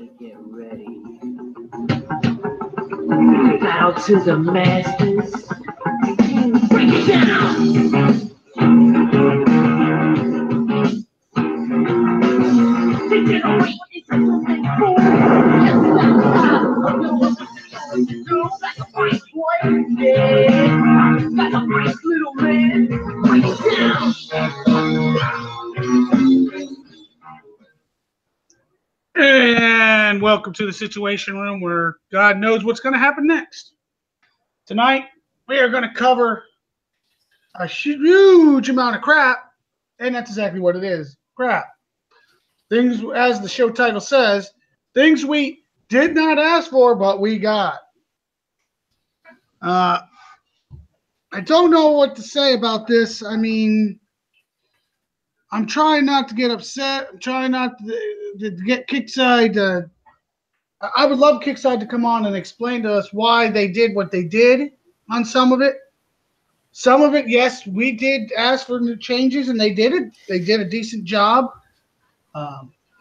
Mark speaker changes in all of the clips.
Speaker 1: Get ready. Bow to the masters. Break it down. Little man, break it down.
Speaker 2: And welcome to the Situation Room, where God knows what's going to happen next. Tonight, we are going to cover a huge amount of crap, and that's exactly what it is, crap. Things, as the show title says, things we did not ask for, but we got. I don't know what to say about this. I mean, I'm trying not to get upset. I'm trying not to get Kickside. I would love Kickside to come on and explain to us why they did what they did on some of it. Some of it, yes, we did ask for new changes, and they did it. They did a decent job.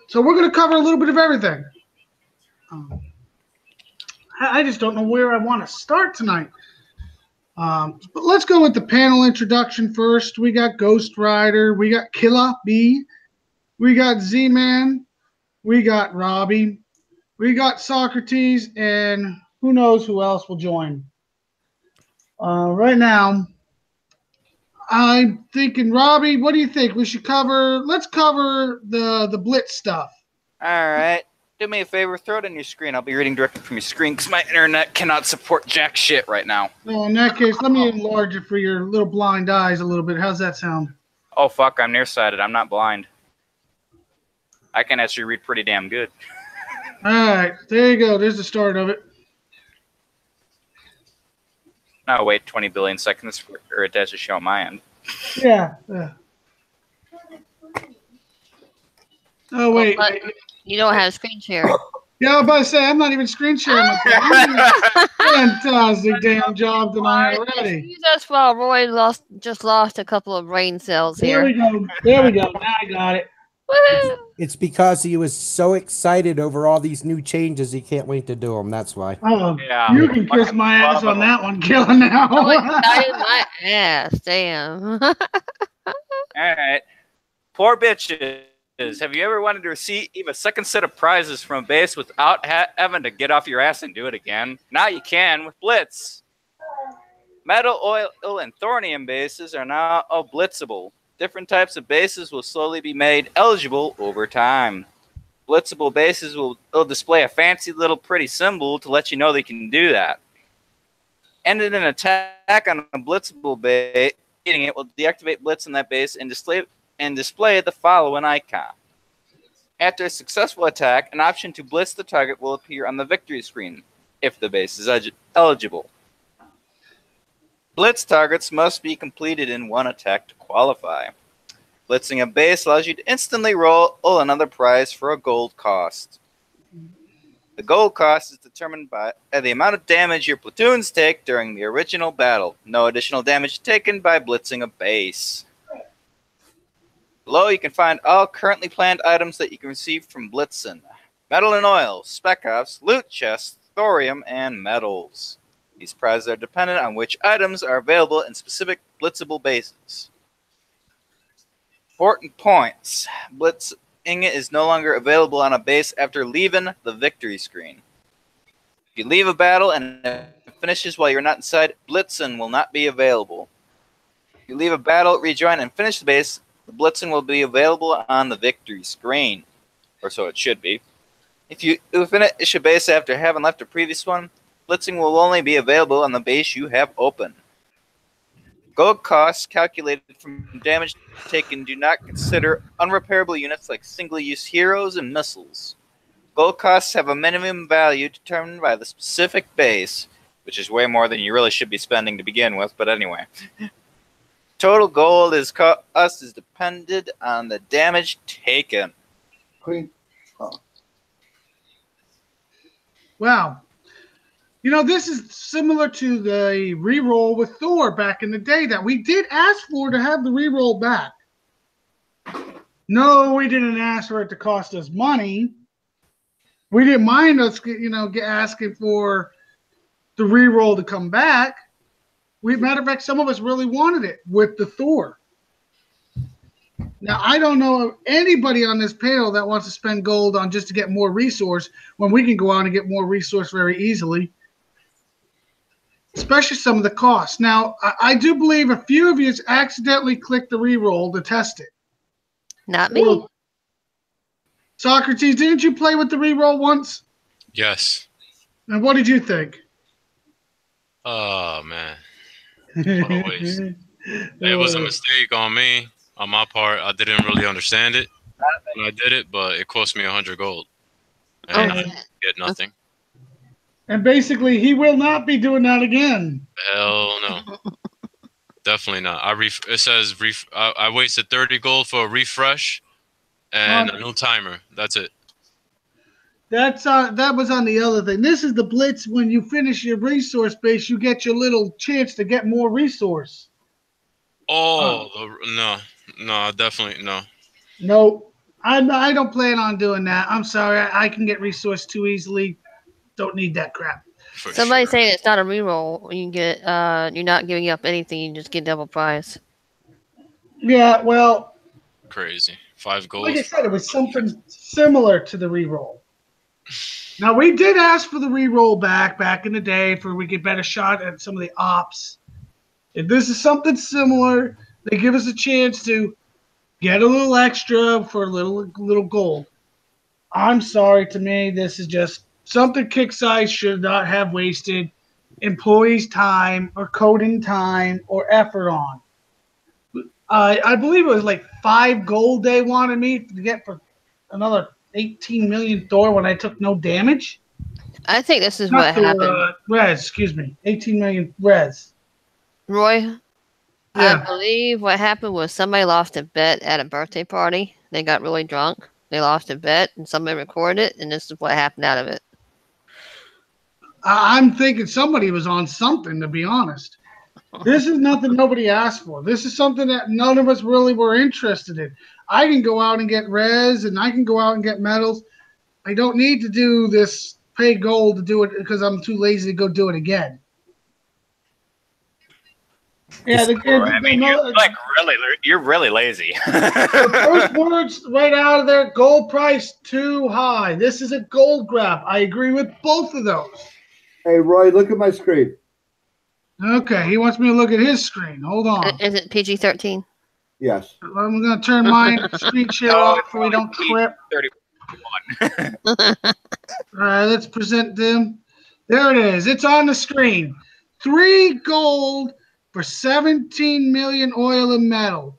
Speaker 2: So we're going to cover a little bit of everything. I just don't know where I want to start tonight. But let's go with the panel introduction first. We got Ghost Rider. We got Killa B. We got Z-Man. We got Robbie. We got Socrates. And who knows who else will join. Right now, I'm thinking, Robbie, what do you think? We should let's cover the Blitz stuff.
Speaker 3: All right. Do me a favor, throw it on your screen. I'll be reading directly from your screen because my internet cannot support jack shit right now.
Speaker 2: So in that case, let me enlarge it for your little blind eyes a little bit. How's that sound?
Speaker 3: Oh, fuck, I'm nearsighted. I'm not blind. I can actually read pretty damn good.
Speaker 2: All right, there you go. There's the start of it.
Speaker 3: Now wait 20 billion seconds for it to show on my end.
Speaker 2: Yeah. Oh, wait.
Speaker 4: You don't have a screen share.
Speaker 2: Yeah, I was about to say, I'm not even screen sharing my phone. Fantastic damn job tonight already.
Speaker 4: Excuse us while Roy just lost a couple of brain cells
Speaker 2: There
Speaker 4: here.
Speaker 2: we go. Now I got it.
Speaker 4: Woo!
Speaker 5: It's because he was so excited over all these new changes, he can't wait to do them. That's why.
Speaker 2: Oh,
Speaker 3: Yeah.
Speaker 2: you can kiss my ass on that one, Killa, now.
Speaker 4: So excited my ass. Damn.
Speaker 3: All right. Poor bitches. Have you ever wanted to receive a second set of prizes from a base without having to get off your ass and do it again? Now you can with Blitz. Metal, oil, and thorium bases are now blitzable. Different types of bases will slowly be made eligible over time. Blitzable bases will display a fancy little pretty symbol to let you know they can do that. Ended an attack on a blitzable base, hitting it will deactivate blitz on that base and display the following icon. After a successful attack, an option to blitz the target will appear on the victory screen if the base is eligible. Blitz targets must be completed in one attack to qualify. Blitzing a base allows you to instantly roll another prize for a gold cost. The gold cost is determined by the amount of damage your platoons take during the original battle. No additional damage taken by blitzing a base. Below you can find all currently planned items that you can receive from Blitzen. Metal and oil, spec ops, loot chests, thorium, and metals. These prizes are dependent on which items are available in specific blitzable bases. Important points. Blitzing is no longer available on a base after leaving the victory screen. If you leave a battle and it finishes while you're not inside, Blitzen will not be available. If you leave a battle, rejoin, and finish the base, the Blitzen will be available on the victory screen. Or so it should be. If you finish a base after having left a previous one, Blitzing will only be available on the base you have open. Gold costs calculated from damage taken do not consider unrepairable units like single-use heroes and missiles. Gold costs have a minimum value determined by the specific base, which is way more than you really should be spending to begin with, but anyway. Total gold cost is dependent on the damage taken.
Speaker 2: Wow. You know, this is similar to the reroll with Thor back in the day that we did ask for to have the reroll back. No, we didn't ask for it to cost us money. We didn't mind us, asking for the reroll to come back. Matter of fact, some of us really wanted it with the Thor. Now, I don't know of anybody on this panel that wants to spend gold on just to get more resource when we can go out and get more resource very easily, especially some of the costs. Now, I do believe a few of you accidentally clicked the reroll to test it.
Speaker 4: Not me.
Speaker 2: Well, Socrates, didn't you play with the reroll once?
Speaker 6: Yes.
Speaker 2: And what did you think?
Speaker 6: Oh, man. What a waste. It was a mistake on me. On my part, I didn't really understand it when I did it, but it cost me 100 gold. And I didn't get nothing.
Speaker 2: And basically, he will not be doing that again.
Speaker 6: Hell no. Definitely not. It says I wasted 30 gold for a refresh and a new timer. That's it.
Speaker 2: That was on the other thing. This is the Blitz. When you finish your resource base, you get your little chance to get more resource.
Speaker 6: Oh, no, definitely no.
Speaker 2: No, I don't plan on doing that. I'm sorry. I can get resource too easily. Don't need that crap.
Speaker 4: Somebody saying it's not a reroll. You can get you're not giving up anything. You just get double prize.
Speaker 2: Yeah, well,
Speaker 6: crazy. 5 gold.
Speaker 2: Like I said, it was something similar to the reroll. Now we did ask for the reroll back in the day for we get better shot at some of the ops. If this is something similar, they give us a chance to get a little extra for a little gold. I'm sorry, to me, this is just something KIXEYE should not have wasted employees' time or coding time or effort on. I believe it was like 5 gold they wanted me to get for another 18 million Thor when I took no damage.
Speaker 4: I think this is what happened.
Speaker 2: Res, excuse me. 18 million res.
Speaker 4: Roy,
Speaker 2: Yeah.
Speaker 4: I believe what happened was somebody lost a bet at a birthday party. They got really drunk. They lost a bet, and somebody recorded it, and this is what happened out of it.
Speaker 2: I'm thinking somebody was on something, to be honest. This is nothing nobody asked for. This is something that none of us really were interested in. I can go out and get res, and I can go out and get medals. I don't need to do this, pay gold to do it, because I'm too lazy to go do it again. Yeah,
Speaker 3: you're really lazy.
Speaker 2: The first words right out of there: gold price too high. This is a gold grab. I agree with both of those.
Speaker 7: Hey, Roy, look at my screen.
Speaker 2: Okay, he wants me to look at his screen. Hold on.
Speaker 4: Is it PG-13?
Speaker 7: Yes.
Speaker 2: I'm going to turn my screen share off so we don't trip.
Speaker 3: 31.
Speaker 2: All right, let's present them. There it is. It's on the screen. 3 gold for 17 million oil and metal.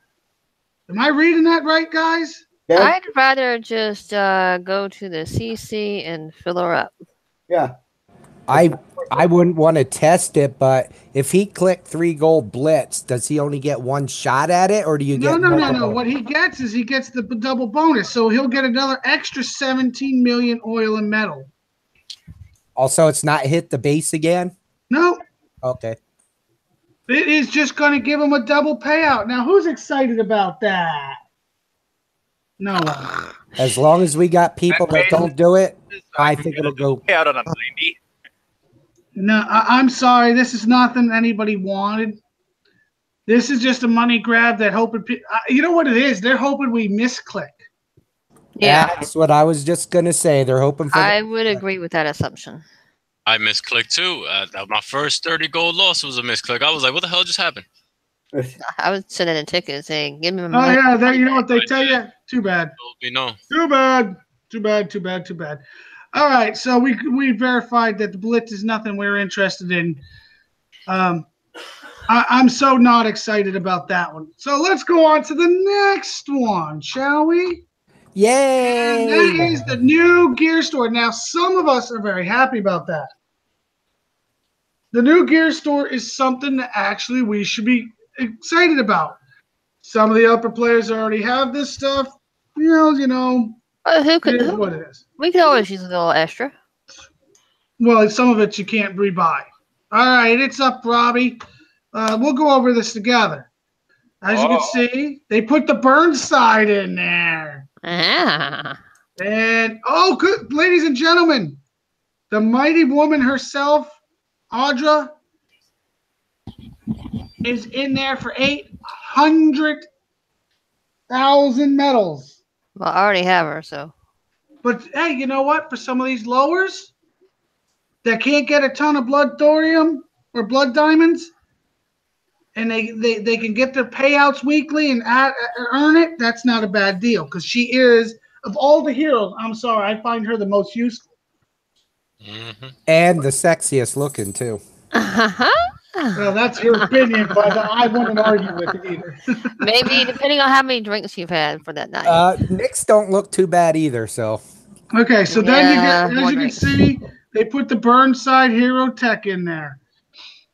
Speaker 2: Am I reading that right, guys?
Speaker 7: Yeah.
Speaker 4: I'd rather just go to the CC and fill her up.
Speaker 7: Yeah.
Speaker 5: I wouldn't want to test it, but if he clicked 3 gold blitz, does he only get 1 shot at it, or do you get
Speaker 2: No. What he gets is he gets the double bonus, so he'll get another extra 17 million oil and metal.
Speaker 5: Also, it's not hit the base again?
Speaker 2: No.
Speaker 5: Okay.
Speaker 2: It is just going to give him a double payout. Now, who's excited about that? No one.
Speaker 5: As long as we got people that don't do it, I think it'll go.
Speaker 3: Out on a 90.
Speaker 2: No, I'm sorry. This is nothing anybody wanted. This is just a money grab that hoping. You know what it is? They're hoping we misclick.
Speaker 4: Yeah.
Speaker 5: That's what I was just going to say. They're hoping for.
Speaker 4: I would agree with that assumption.
Speaker 6: I misclicked too. My first 30 gold loss was a misclick. I was like, what the hell just happened?
Speaker 4: I was sending a ticket saying, give me my
Speaker 2: Oh,
Speaker 4: money.
Speaker 2: yeah. You know what they tell you? Too bad.
Speaker 6: Told me no.
Speaker 2: Too bad. Too bad. All right, so we verified that the Blitz is nothing we're interested in. I'm so not excited about that one. So let's go on to the next one, shall we?
Speaker 5: Yay!
Speaker 2: And that is the new gear store. Now, some of us are very happy about that. The new gear store is something that actually we should be excited about. Some of the upper players already have this stuff. You know.
Speaker 4: Who could?
Speaker 2: It is what it is.
Speaker 4: We could always use a little extra.
Speaker 2: Well, some of it you can't rebuy. All right, it's up, Robbie. We'll go over this together. As you can see, they put the Burnside in there.
Speaker 4: Ah.
Speaker 2: And oh, good, ladies and gentlemen, the mighty woman herself, Audra, is in there for 800,000 medals.
Speaker 4: Well, I already have her, so.
Speaker 2: But hey, you know what? For some of these lowers that can't get a ton of blood thorium or blood diamonds, and they can get their payouts weekly and earn it, that's not a bad deal. Because she is, of all the heroes, I'm sorry, I find her the most useful.
Speaker 5: And the sexiest looking, too.
Speaker 2: Well, that's your opinion, but I wouldn't argue with it either.
Speaker 4: Maybe depending on how many drinks you've had for that night.
Speaker 5: Knicks don't look too bad either, so.
Speaker 2: Okay, so then you
Speaker 4: Yeah,
Speaker 2: get, as you can see, they put the Burnside Hero Tech in there.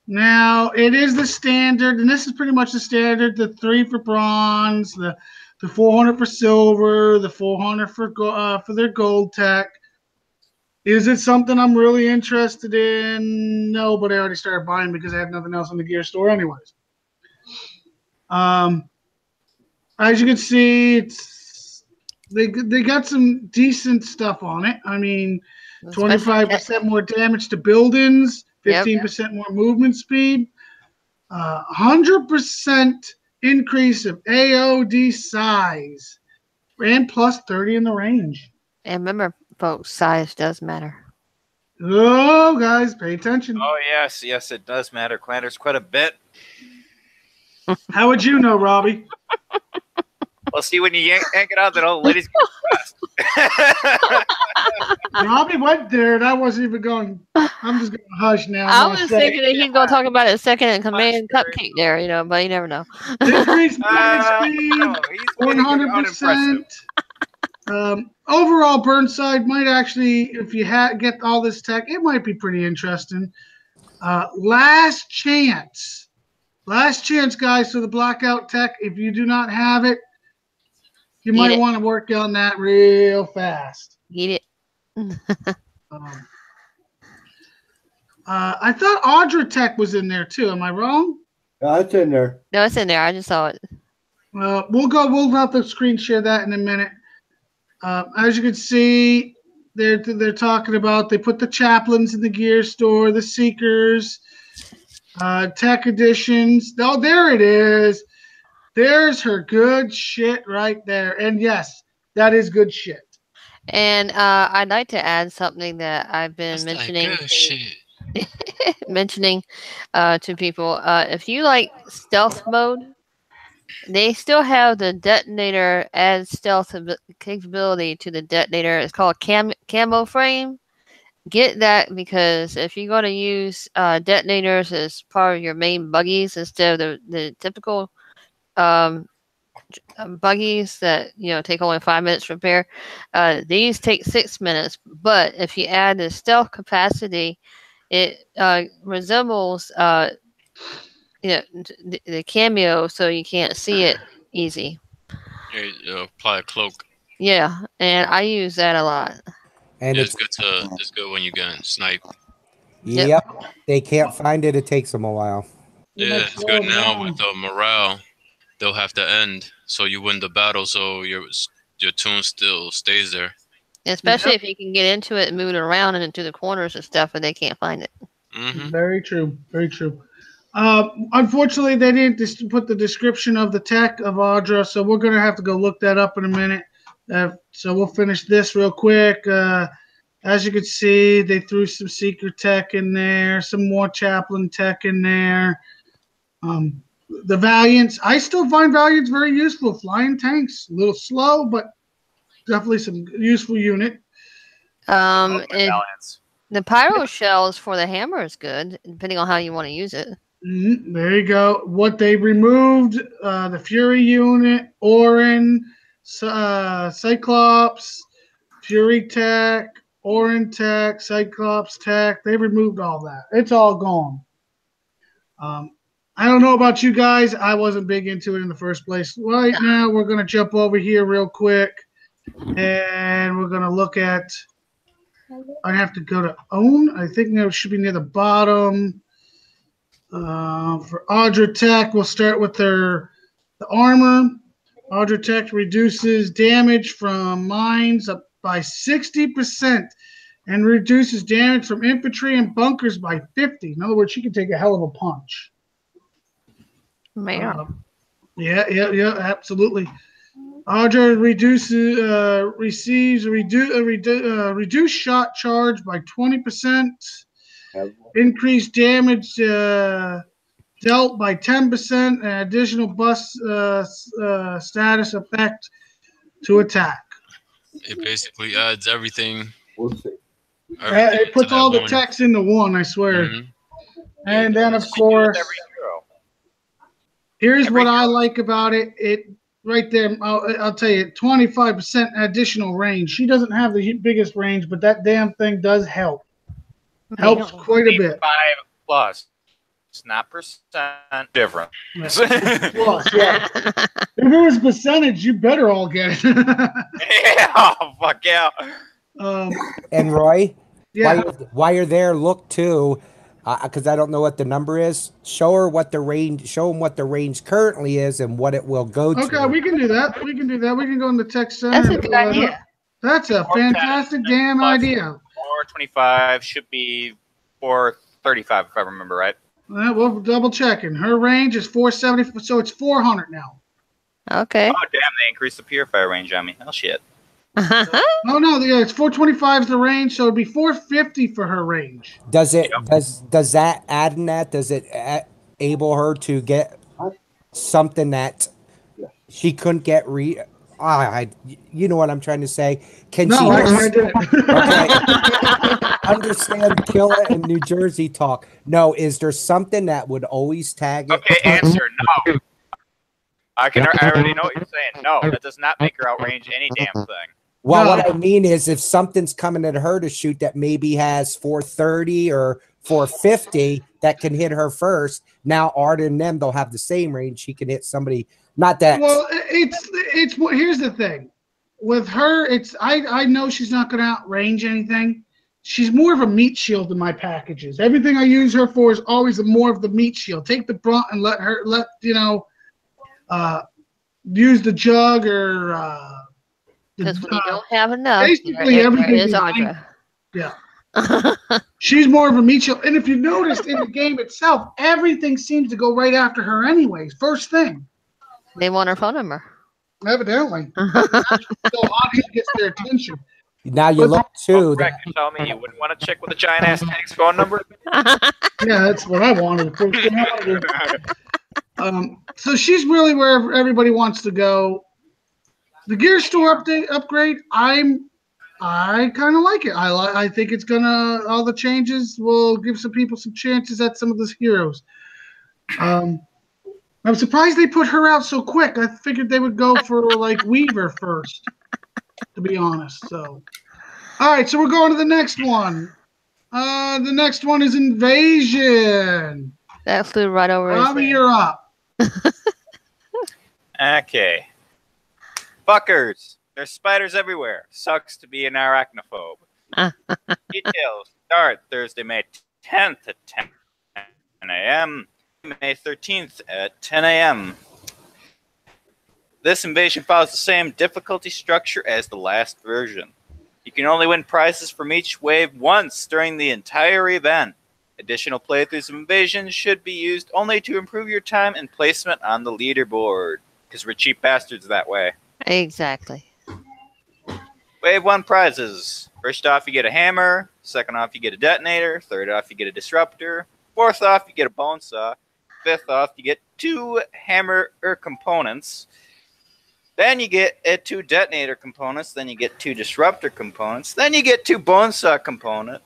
Speaker 2: Now, it is the standard, and this is pretty much the standard, the 3 for bronze, the 400 for silver, the 400 for their gold tech. Is it something I'm really interested in? No, but I already started buying because I had nothing else in the gear store anyways. As you can see, they got some decent stuff on it. I mean, 25% more damage to buildings, 15% more movement speed, 100% increase of AOD size, and plus 30 in the range.
Speaker 4: And remember, folks, size does matter.
Speaker 2: Oh, guys, pay attention.
Speaker 3: Oh, yes, it does matter. Matters quite a bit.
Speaker 2: How would you know, Robbie?
Speaker 3: Well, see, when you yank it out, that old lady's getting pressed.
Speaker 2: Robbie went there, and I wasn't even going. I'm just going to hush now.
Speaker 4: I was thinking that he's going to talk about it second in command cupcake there, but you never know.
Speaker 2: Increased speed,
Speaker 3: no,
Speaker 2: 100%. Overall, Burnside might actually, if you get all this tech, it might be pretty interesting. Last chance, guys. So the blackout tech, if you do not have it, you might want to work on that real fast.
Speaker 4: Get it.
Speaker 2: I thought Audra Tech was in there too. Am I wrong?
Speaker 7: No, it's in there.
Speaker 4: No, it's in there. I just saw it.
Speaker 2: We'll have to screen share that in a minute. As you can see, they're talking about, they put the chaplains in the gear store, the seekers, tech editions. Oh, there it is. There's her good shit right there. And yes, that is good shit.
Speaker 4: And I'd like to add something that I've been mentioning to people. If you like stealth mode, they still have the detonator adds stealth capability to the detonator. It's called Camo Frame. Get that, because if you're going to use detonators as part of your main buggies instead of the typical buggies that take only 5 minutes to repair, these take 6 minutes. But if you add the stealth capacity, it resembles the cameo, so you can't see it easy.
Speaker 6: Apply a cloak.
Speaker 4: Yeah, and I use that a lot.
Speaker 5: And
Speaker 6: it's good when you get sniped.
Speaker 5: Yep. They can't find it. It takes them a while.
Speaker 6: Yeah, it's good now with the morale. They'll have to end, so you win the battle, so your tune still stays there.
Speaker 4: Especially if you can get into it and move it around and into the corners and stuff, and they can't find it.
Speaker 6: Mm-hmm.
Speaker 2: Very true. Very true. Unfortunately, they didn't put the description of the tech of Audra, so we're going to have to go look that up in a minute. So we'll finish this real quick. As you can see, they threw some Seeker tech in there, some more Chaplain tech in there. The Valiants, I still find Valiants very useful. Flying tanks, a little slow, but definitely some useful unit.
Speaker 3: Valiants.
Speaker 4: The pyro shells for the hammer is good, depending on how you want to use it.
Speaker 2: There you go. What they removed, the Fury unit, Orin, Cyclops, Fury Tech, Orin Tech, Cyclops Tech. They removed all that. It's all gone. I don't know about you guys. I wasn't big into it in the first place. Right now, we're going to jump over here real quick, and we're going to look at, I have to go to own. I think it should be near the bottom. For Audra Tech, we'll start with the armor. Audra Tech reduces damage from mines up by 60% and reduces damage from infantry and bunkers by 50. In other words, she can take a hell of a punch.
Speaker 4: Man.
Speaker 2: Yeah, absolutely. Audra receives a reduced shot charge by 20%, increased damage dealt by 10%, and additional bus status effect to attack.
Speaker 6: It basically adds everything.
Speaker 7: We'll see.
Speaker 2: It puts all the text into one, I swear. And then, of course,
Speaker 3: Every hero.
Speaker 2: here's what I like about it. It right there, I'll tell you, 25% additional range. She doesn't have the biggest range, but that damn thing does help. Helps quite a bit.
Speaker 3: 5 plus. It's not percent different.
Speaker 2: Plus, yeah. If it was percentage, you better all get it.
Speaker 3: Yeah, fuck yeah.
Speaker 5: And Roy,
Speaker 2: Yeah.
Speaker 5: while you're there, look too, because I don't know what the number is. Show her what the range. Show them what the range currently is and what it will go to.
Speaker 2: Okay, we can do that. We can go in the tech center.
Speaker 4: That's a
Speaker 2: and
Speaker 4: good
Speaker 2: pull that
Speaker 4: idea.
Speaker 2: up. That's a fantastic damn idea.
Speaker 3: 425 should be 435 if I remember right.
Speaker 2: We'll double checking. Her range is 470, so it's 400 now.
Speaker 4: Okay.
Speaker 3: Oh damn, they increased the purifier range on me. Oh shit.
Speaker 2: Oh no, yeah, it's 425 is the range, so it'd be 450 for her range.
Speaker 5: Does it? Does that adding that? Does it able her to get something that she couldn't get? You know what I'm trying to say? Can she?
Speaker 2: Actually, I didn't.
Speaker 5: Okay. Understand Killa and New Jersey talk. No, is there something that would always tag it?
Speaker 3: Okay, answer no. I already know what you're saying. No, that does not make her outrange any damn thing.
Speaker 5: Well,
Speaker 2: No.
Speaker 5: what I mean is if something's coming at her to shoot that maybe has 430 or 450 that can hit her first, now Art and them, they'll have the same range. She can hit somebody. Not that.
Speaker 2: Well, it's here's the thing. With her, I know she's not going to outrange anything. She's more of a meat shield in my packages. Everything I use her for is always more of the meat shield. Take the brunt and let use the jug or
Speaker 4: Because when you don't have enough,
Speaker 2: basically
Speaker 4: there
Speaker 2: everything
Speaker 4: is
Speaker 2: behind-
Speaker 4: Audra.
Speaker 2: yeah. She's more of a meat shield. And if you noticed in the game itself, everything seems to go right after her anyways. First thing.
Speaker 4: They want her phone number.
Speaker 2: Evidently. So audience gets their attention.
Speaker 5: Now you look too.
Speaker 3: Correct, you tell me you wouldn't want to check with a giant ass tank's phone number?
Speaker 2: Yeah, that's what I wanted. So she's really where everybody wants to go. The gear store upgrade, I kind of like it. I think it's gonna, all the changes will give some people some chances at some of those heroes. I'm surprised they put her out so quick. I figured they would go for like Weaver first, to be honest. So, all right, so we're going to the next one. The next one is Invasion.
Speaker 4: That flew right over his
Speaker 2: Robbie,
Speaker 4: head.
Speaker 2: you're up.
Speaker 3: Okay. Fuckers. There's spiders everywhere. Sucks to be an arachnophobe. Details start Thursday, May 10th at 10 a.m. May 13th at 10 a.m. This invasion follows the same difficulty structure as the last version. You can only win prizes from each wave once during the entire event. Additional playthroughs of Invasion should be used only to improve your time and placement on the leaderboard. Because we're cheap bastards that way.
Speaker 4: Exactly.
Speaker 3: Wave 1 prizes. First off, you get a hammer. Second off, you get a detonator. Third off, you get a disruptor. Fourth off, you get a bone saw. Fifth off, you get 2 hammer components. Then you get 2 detonator components. Then you get 2 disruptor components. Then you get 2 bone saw components.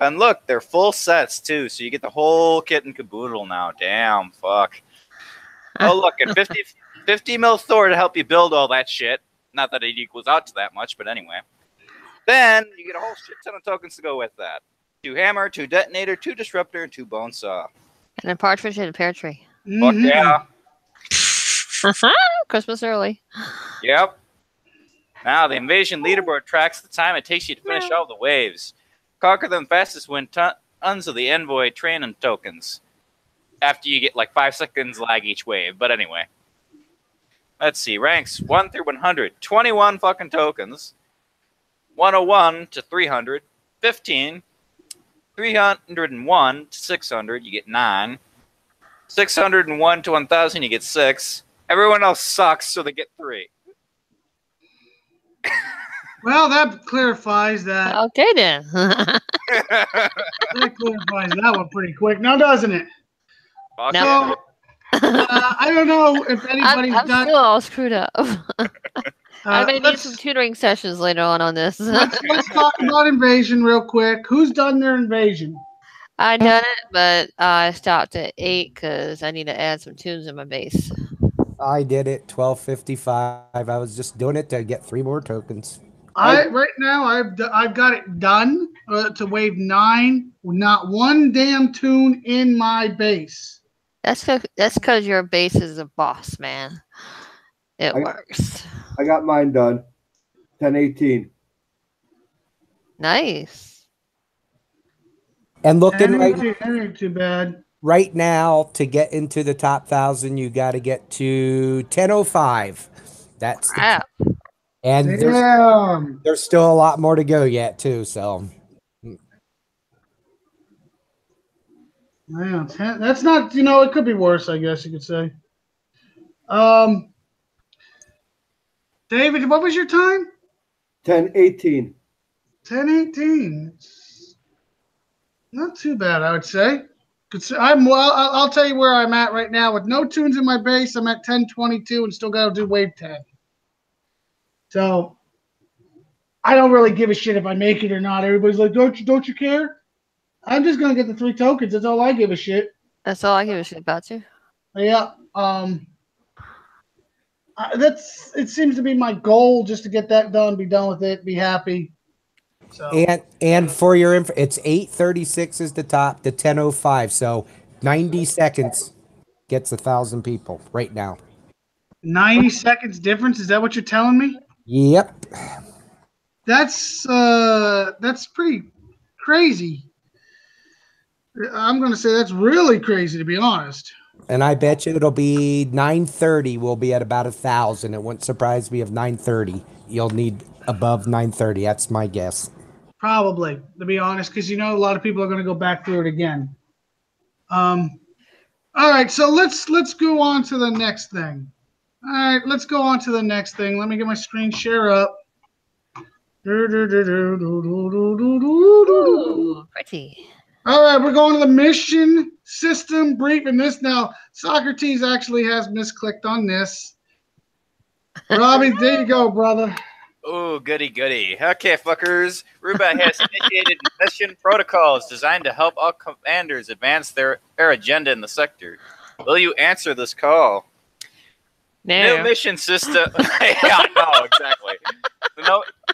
Speaker 3: And look, they're full sets too, so you get the whole kit and caboodle now. Damn, fuck. Oh, look, and 50 mil Thor to help you build all that shit. Not that it equals out to that much, but anyway. Then you get a whole shit ton of tokens to go with that. 2 hammer, 2 detonator, 2 disruptor, and 2 bone saw.
Speaker 4: And a partridge in a pear tree.
Speaker 3: Fuck yeah.
Speaker 4: Christmas early.
Speaker 3: Yep. Now, the invasion leaderboard tracks the time it takes you to finish all the waves. Conquer them fastest win tons of the envoy training tokens. After you get like 5 seconds lag each wave. But anyway. Let's see. Ranks 1 through 100. 21 fucking tokens. 101 to 300, 15. 301 to 600, you get 9. 601 to 1,000, you get 6. Everyone else sucks, so they get 3.
Speaker 2: Well, that clarifies that.
Speaker 4: Okay then.
Speaker 2: That clarifies that one pretty quick, now doesn't it?
Speaker 3: Fuck
Speaker 4: No.
Speaker 3: yeah.
Speaker 2: I don't know if anybody's
Speaker 4: I'm
Speaker 2: done.
Speaker 4: still all screwed up. I may need some
Speaker 2: Let's,
Speaker 4: tutoring sessions later on this.
Speaker 2: let's talk about invasion real quick. Who's done their invasion?
Speaker 4: I done it, but I stopped at 8 because I need to add some tunes in my base.
Speaker 5: I did it 12:55. I was just doing it to get 3 more tokens.
Speaker 2: Right now I've got it done to wave 9. Not one damn tune in my base.
Speaker 4: That's because your base is a boss, man. It works.
Speaker 7: I got mine done. 10:18.
Speaker 4: Nice.
Speaker 5: And looking
Speaker 2: That ain't too bad.
Speaker 5: right now, to get into the top 1,000, you got to get to 10:05. That's the
Speaker 4: Crap.
Speaker 5: and
Speaker 2: Damn.
Speaker 5: there's still a lot more to go yet too. So
Speaker 2: Man, that's not, it could be worse, I guess you could say. David, what was your time?
Speaker 7: 10:18.
Speaker 2: 10:18. Not too bad, I would say. I'll tell you where I'm at right now. With no tunes in my base, I'm at 10:22 and still got to do wave 10. So I don't really give a shit if I make it or not. Everybody's like, don't you care? I'm just gonna get the 3 tokens. That's all I give a shit.
Speaker 4: That's all I give a shit about you.
Speaker 2: Yeah. It seems to be my goal, just to get that done, be done with it, be happy. So
Speaker 5: and for your info, it's 8:36 is the top to 10:05. So 90 seconds gets 1,000 people right now.
Speaker 2: 90 seconds difference. Is that what you're telling me?
Speaker 5: Yep.
Speaker 2: That's pretty crazy. I'm gonna say that's really crazy, to be honest.
Speaker 5: And I bet you it'll be 9:30. We'll be at about 1,000. It wouldn't surprise me if 9:30. You'll need above 9:30. That's my guess.
Speaker 2: Probably, to be honest, because a lot of people are gonna go back through it again. All right, so let's go on to the next thing. All right, let's go on to the next thing. Let me get my screen share up.
Speaker 4: Ooh, pretty.
Speaker 2: All right, we're going to the mission system briefing. This now, Socrates actually has misclicked on this. Robbie, there you go, brother.
Speaker 3: Oh, goody, goody. Okay, fuckers. Ruba has initiated mission protocols designed to help all commanders advance their agenda in the sector. Will you answer this call?
Speaker 4: No.
Speaker 3: New mission system. Yeah, no, exactly.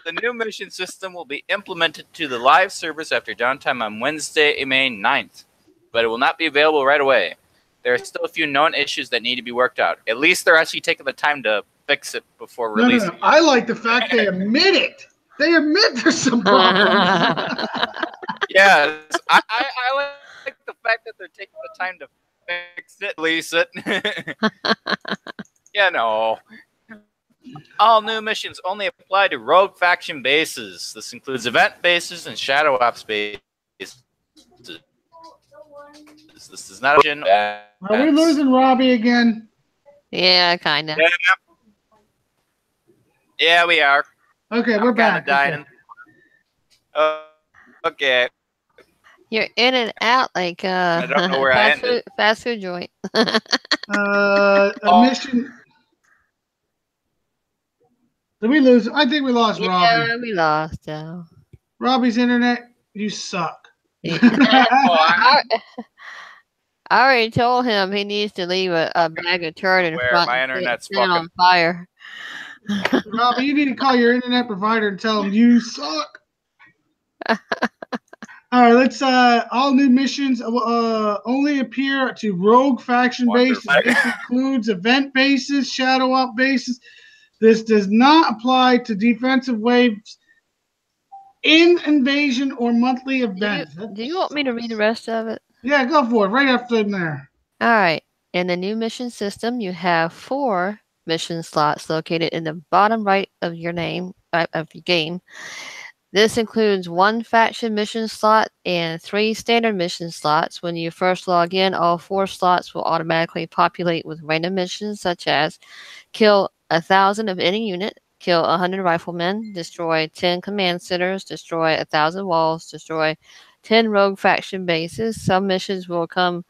Speaker 3: The new mission system will be implemented to the live servers after downtime on Wednesday, May 9th, but it will not be available right away. There are still a few known issues that need to be worked out. At least they're actually taking the time to fix it before releasing.
Speaker 2: No. I like the fact they admit it. They admit there's some problems.
Speaker 3: Yeah, I like the fact that they're taking the time to fix it, release it. Yeah, no. All new missions only apply to rogue faction bases. This includes event bases and shadow ops bases. This is not a mission.
Speaker 2: Are we losing Robbie again?
Speaker 4: Yeah, kind of.
Speaker 3: Yeah, we are.
Speaker 2: Okay, we're back.
Speaker 3: Dying. Okay.
Speaker 4: You're in and out like
Speaker 3: I don't know where I ended.
Speaker 4: fast food joint.
Speaker 2: A mission. Did we lose? I think we lost Robbie.
Speaker 4: Yeah, we lost. So.
Speaker 2: Robbie's internet, you suck.
Speaker 4: I already told him he needs to leave a bag of turd in front.
Speaker 3: My internet's
Speaker 4: fucking on fire.
Speaker 2: Robbie, you need to call your internet provider and tell them you suck. All right, let's. All new missions only appear to rogue faction bases. This includes event bases, shadow op bases. This does not apply to defensive waves in invasion or monthly events.
Speaker 4: Do you want me to read the rest of it?
Speaker 2: Yeah, go for it. Right after there.
Speaker 4: All right. In the new mission system, you have 4 mission slots located in the bottom right of your name of your game. This includes 1 faction mission slot and 3 standard mission slots. When you first log in, all 4 slots will automatically populate with random missions such as kill 1,000 of any unit, kill 100 riflemen, destroy 10 command centers, destroy 1,000 walls, destroy 10 rogue faction bases. Some missions will come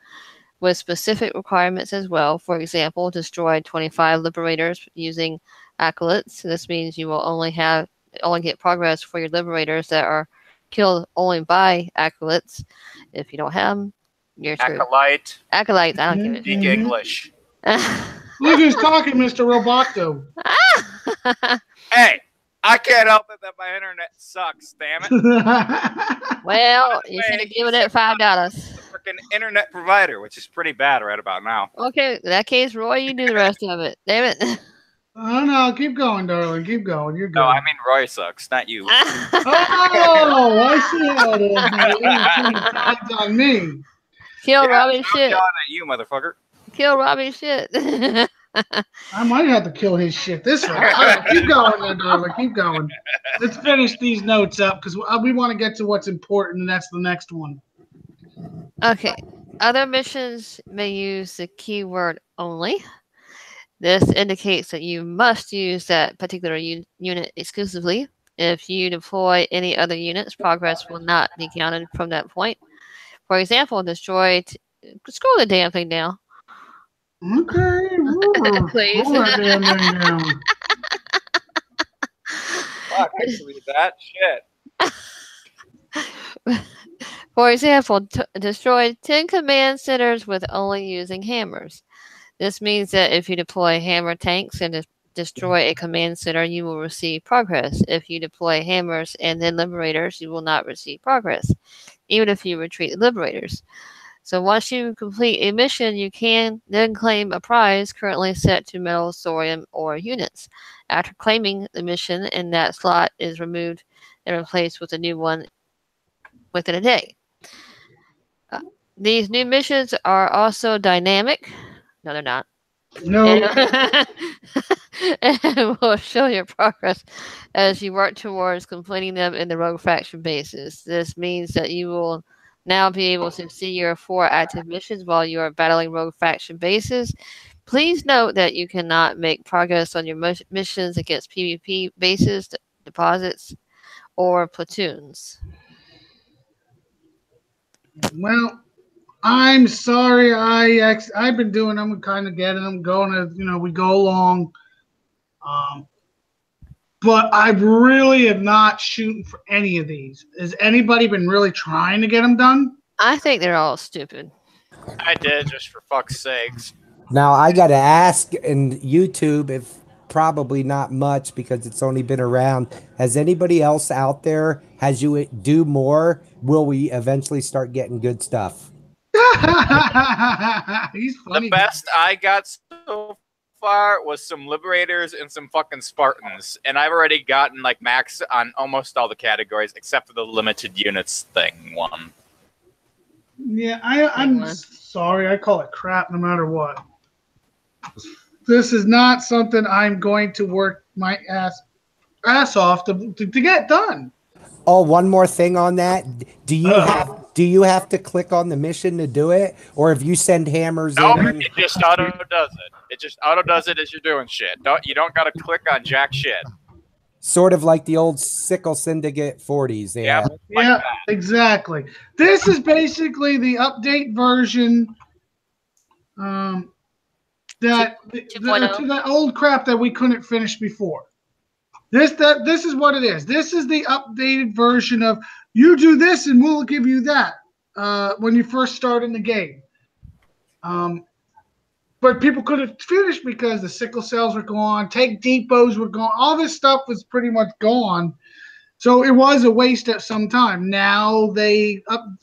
Speaker 4: with specific requirements as well. For example, destroy 25 liberators using acolytes. This means you will only get progress for your liberators that are killed only by acolytes. If you don't have them, you're screwed.
Speaker 3: Acolyte.
Speaker 4: Acolytes, I don't give a
Speaker 3: Speak English.
Speaker 2: Look who's talking, Mr. Roboto.
Speaker 3: Hey, I can't help it that my internet sucks, damn it.
Speaker 4: Well, you should have given it $5.
Speaker 3: Freaking internet provider, which is pretty bad right about now.
Speaker 4: Okay, in that case, Roy, you do the rest of it. Damn it.
Speaker 2: Oh no, keep going, darling. Keep going. You're good.
Speaker 3: No, I mean Roy sucks, not you.
Speaker 2: Oh, I see how it is. It's on me.
Speaker 4: Kill
Speaker 3: Yeah,
Speaker 4: Robbie
Speaker 3: I'm
Speaker 4: shit.
Speaker 3: yelling at you, motherfucker.
Speaker 4: Kill Robbie shit.
Speaker 2: I might have to kill his shit this way. All right, keep going there, darling. Keep going. Let's finish these notes up because we want to get to what's important, and that's the next one.
Speaker 4: Okay. Other missions may use the keyword only. This indicates that you must use that particular unit exclusively. If you deploy any other units, progress will not be counted from that point. For example, scroll the damn thing down.
Speaker 2: Okay.
Speaker 4: Please.
Speaker 2: Roll that damn thing down.
Speaker 3: Fuck, I can read that shit.
Speaker 4: For example, destroy 10 command centers with only using hammers. This means that if you deploy hammer tanks and destroy a command center, you will receive progress. If you deploy hammers and then liberators, you will not receive progress, even if you retreat the liberators. So once you complete a mission, you can then claim a prize currently set to metal, thorium, or units. After claiming the mission, and that slot is removed and replaced with a new one within a day. These new missions are also dynamic. No, they're not.
Speaker 2: No.
Speaker 4: And will show your progress as you work towards completing them in the rogue faction bases. This means that you will now be able to see your 4 active missions while you are battling rogue faction bases. Please note that you cannot make progress on your missions against PvP bases, deposits, or platoons.
Speaker 2: Well, I'm sorry. I've been doing them, kind of getting them going as we go along. But I really am not shooting for any of these. Has anybody been really trying to get them done?
Speaker 4: I think they're all stupid.
Speaker 3: I did, just for fuck's sakes.
Speaker 5: Now I got to ask in YouTube, if probably not much because it's only been around. Has anybody else out there? Has you do more? Will we eventually start getting good stuff?
Speaker 2: He's funny.
Speaker 3: The best I got so far was some liberators and some fucking Spartans, and I've already gotten like max on almost all the categories except for the limited units thing one.
Speaker 2: Yeah, I'm sorry. I call it crap no matter what. This is not something I'm going to work my ass off to get done.
Speaker 5: Oh, one more thing on that. Do you have to click on the mission to do it, or if you send hammers in?
Speaker 3: It just auto does it. It just auto does it as you're doing shit. You don't got to click on jack shit.
Speaker 5: Sort of like the old Sickle Syndicate 40s.
Speaker 3: Yeah,
Speaker 2: Yeah, exactly. This is basically the update version to that old crap that we couldn't finish before. This is what it is. This is the updated version of you do this and we'll give you that when you first start in the game. But people couldn't finish because the sickle cells were gone, tank depots were gone. All this stuff was pretty much gone. So it was a waste at some time. Now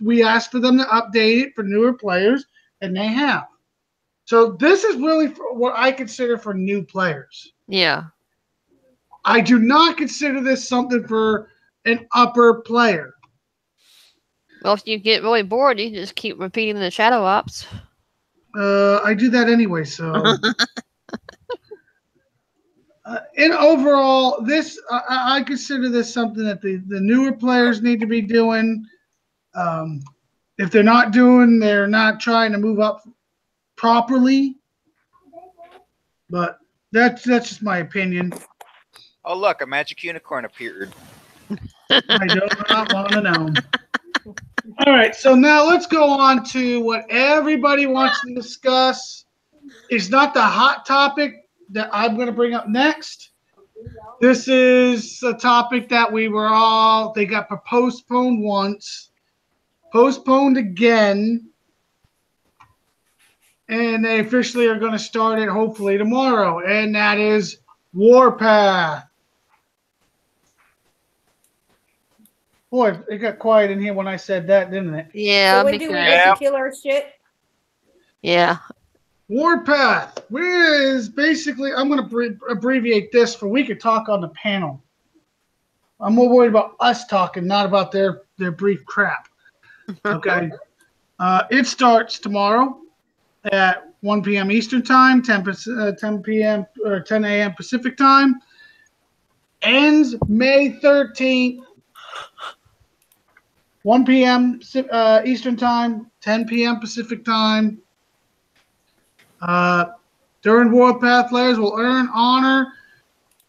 Speaker 2: we asked for them to update it for newer players, and they have. So this is really for what I consider for new players.
Speaker 4: Yeah.
Speaker 2: I do not consider this something for an upper player.
Speaker 4: Well, if you get really bored, you can just keep repeating the shadow ops.
Speaker 2: I do that anyway, so. In overall, this I consider this something that the newer players need to be doing. If they're not doing, they're not trying to move up properly. But that's just my opinion.
Speaker 3: Oh, look, a magic unicorn appeared.
Speaker 2: I do not want to know. All right, so now let's go on to what everybody wants to discuss. It's not the hot topic that I'm going to bring up next. This is a topic that they got postponed once, postponed again, and they officially are going to start it hopefully tomorrow, and that is Warpath. Boy, it got quiet in here when I said that, didn't it?
Speaker 4: Yeah,
Speaker 8: So when do we
Speaker 4: because,
Speaker 8: get to kill our shit?
Speaker 4: yeah.
Speaker 2: Warpath, is basically, I'm going to abbreviate this for we could talk on the panel. I'm more worried about us talking, not about their brief crap. Okay. It starts tomorrow at 1 p.m. Eastern Time, 10 p.m. or 10 a.m. Pacific Time. Ends May 13th, 1 p.m. Eastern Time, 10 p.m. Pacific Time. During Warpath, players will earn honor.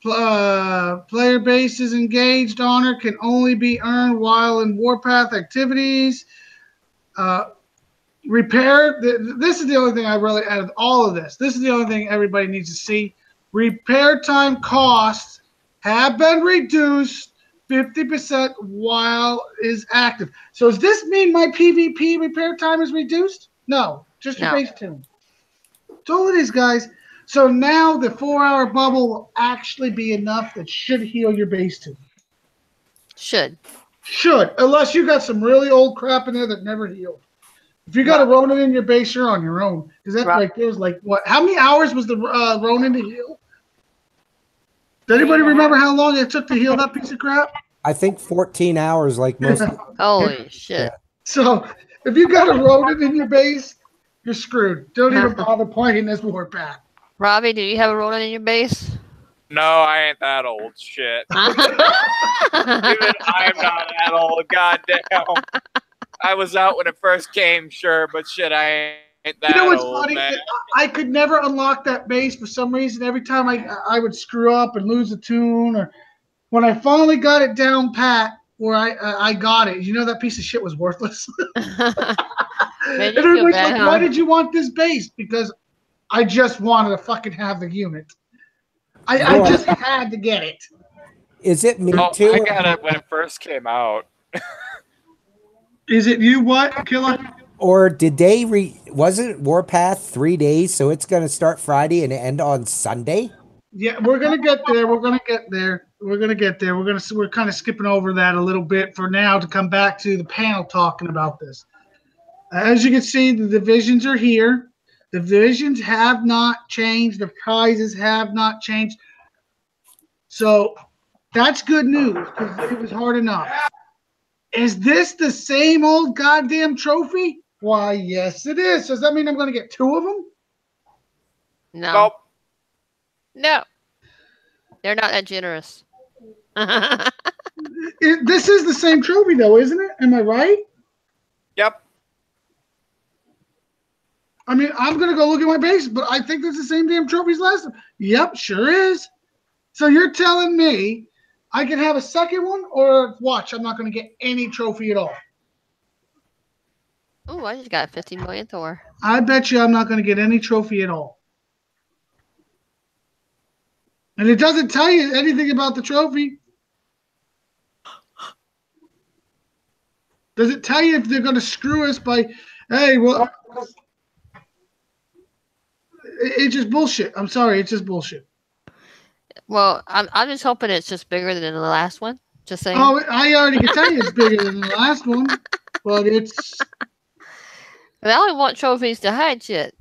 Speaker 2: Player bases engaged. Honor can only be earned while in Warpath activities. Repair. This is the only thing I really, out of all of this, this is the only thing everybody needs to see. Repair time costs have been reduced 50% while is active. So does this mean my PvP repair time is reduced? No, just your base tune. That's all it is, guys. So now the 4-hour bubble will actually be enough that should heal your base tune.
Speaker 4: Should,
Speaker 2: unless you got some really old crap in there that never healed. If you got a Ronin in your base, you're on your own. Because that right there is like, what? How many hours was the Ronin to heal? Does anybody remember how long it took to heal that piece of crap?
Speaker 5: I think 14 hours, like most.
Speaker 4: holy shit.
Speaker 2: So if you got a Ronin in your base, you're screwed. Don't even bother playing this Warpath.
Speaker 4: Robbie, do you have a Ronin in your base?
Speaker 9: No, I ain't that old. Shit. Even I'm not that old. Goddamn. I was out when it first came, sure, but shit, I ain't that old.
Speaker 2: You know what's
Speaker 9: old,
Speaker 2: funny?
Speaker 9: man.
Speaker 2: I could never unlock that base for some reason. Every time I would screw up and lose a tune, or when I finally got it down pat, where I got it, you know that piece of shit was worthless. And everybody's like, why did you want this base? Because I just wanted to fucking have the unit. I just had to get it.
Speaker 5: Is it me
Speaker 9: Oh,
Speaker 5: too?
Speaker 9: I got it when it first came out.
Speaker 2: Is it you, what, Killer?
Speaker 5: Or did they wasn't Warpath 3 days, so it's gonna start Friday and end on Sunday?
Speaker 2: Yeah, we're gonna get there. We're kind of skipping over that a little bit for now to come back to the panel talking about this. As you can see, the divisions are here. The divisions have not changed. The prizes have not changed. So that's good news because it was hard enough. Is this the same old goddamn trophy? Why, yes, it is. Does that mean I'm going to get 2 of them?
Speaker 4: No.
Speaker 9: Nope.
Speaker 4: No. They're not that generous.
Speaker 2: This is the same trophy, though, isn't it? Am I right?
Speaker 9: Yep.
Speaker 2: I mean, I'm going to go look at my base, but I think that's the same damn trophies last time. Yep, sure is. So you're telling me I can have a second one, or watch, I'm not going to get any trophy at all.
Speaker 4: Oh, I just got a 15 million Thor.
Speaker 2: I bet you I'm not going to get any trophy at all. And it doesn't tell you anything about the trophy. Does it tell you if they're going to screw us by, hey, well, it's just bullshit. I'm sorry, it's just bullshit.
Speaker 4: Well, I'm just hoping it's just bigger than the last one. Just saying.
Speaker 2: Oh, I already can tell you it's bigger than the last one, but it's.
Speaker 4: I only want trophies to hide shit.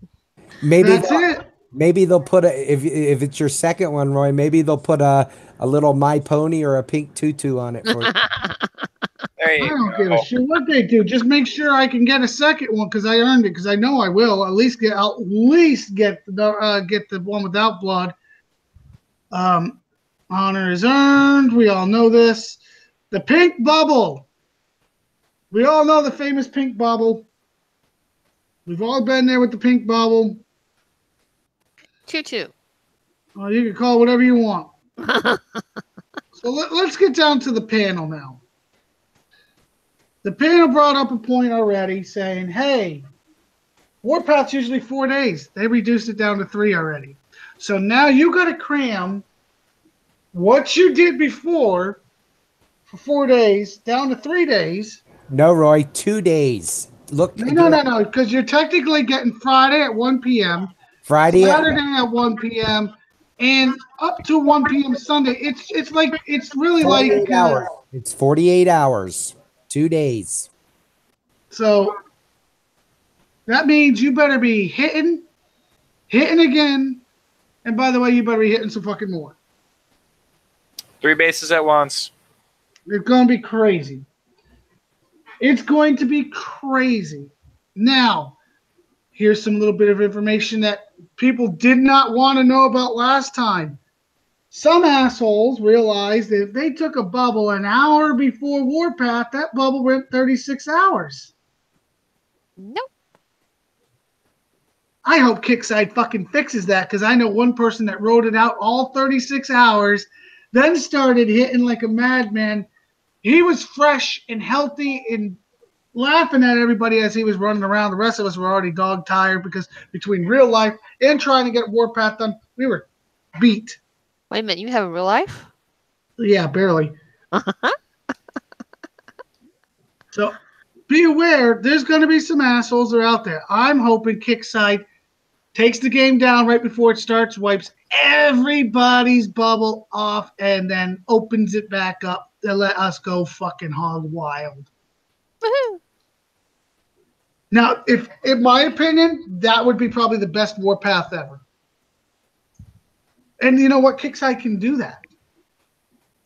Speaker 5: Maybe
Speaker 2: That's it.
Speaker 5: Maybe they'll put if it's your second one, Roy. Maybe they'll put a little My Pony or a pink tutu on it for you.
Speaker 9: There
Speaker 2: I
Speaker 9: you
Speaker 2: don't
Speaker 9: go.
Speaker 2: give a shit what they do. Just make sure I can get a second one because I earned it. Because I know I will. I'll at least get the one without blood. Honor is earned. We all know this. The pink bubble. We all know the famous pink bubble. We've all been there with the pink bubble.
Speaker 4: Choo-choo.
Speaker 2: Well, you can call it whatever you want. So let's get down to the panel now. The panel brought up a point already saying, hey, Warpath's usually 4 days. They reduced it down to 3 already. So now you got to cram what you did before for 4 days down to 3 days.
Speaker 5: No, Roy, 2 days. Look.
Speaker 2: No, because you're technically getting Friday at 1 p.m.,
Speaker 5: Friday,
Speaker 2: Saturday at 1 p.m., and up to 1 p.m. Sunday. It's really like
Speaker 5: 48 hours. It's 48 hours. 2 days.
Speaker 2: So that means you better be hitting again, and by the way, you better be hitting some fucking more.
Speaker 9: 3 bases at once.
Speaker 2: It's going to be crazy. It's going to be crazy. Now, here's some little bit of information that people did not want to know about last time. Some assholes realized that if they took a bubble an hour before Warpath, that bubble went 36 hours.
Speaker 4: Nope.
Speaker 2: I hope Kickside fucking fixes that, because I know one person that wrote it out all 36 hours, then started hitting like a madman. He was fresh and healthy and laughing at everybody as he was running around. The rest of us were already dog tired because between real life and trying to get Warpath done, we were beat.
Speaker 4: Wait a minute, you have a real life?
Speaker 2: Yeah, barely. So be aware, there's going to be some assholes that are out there. I'm hoping Kickside takes the game down right before it starts, wipes everybody's bubble off, and then opens it back up to let us go fucking hog wild.
Speaker 4: Woohoo.
Speaker 2: Now, if in my opinion, that would be probably the best Warpath ever. And you know what? Kickside can do that.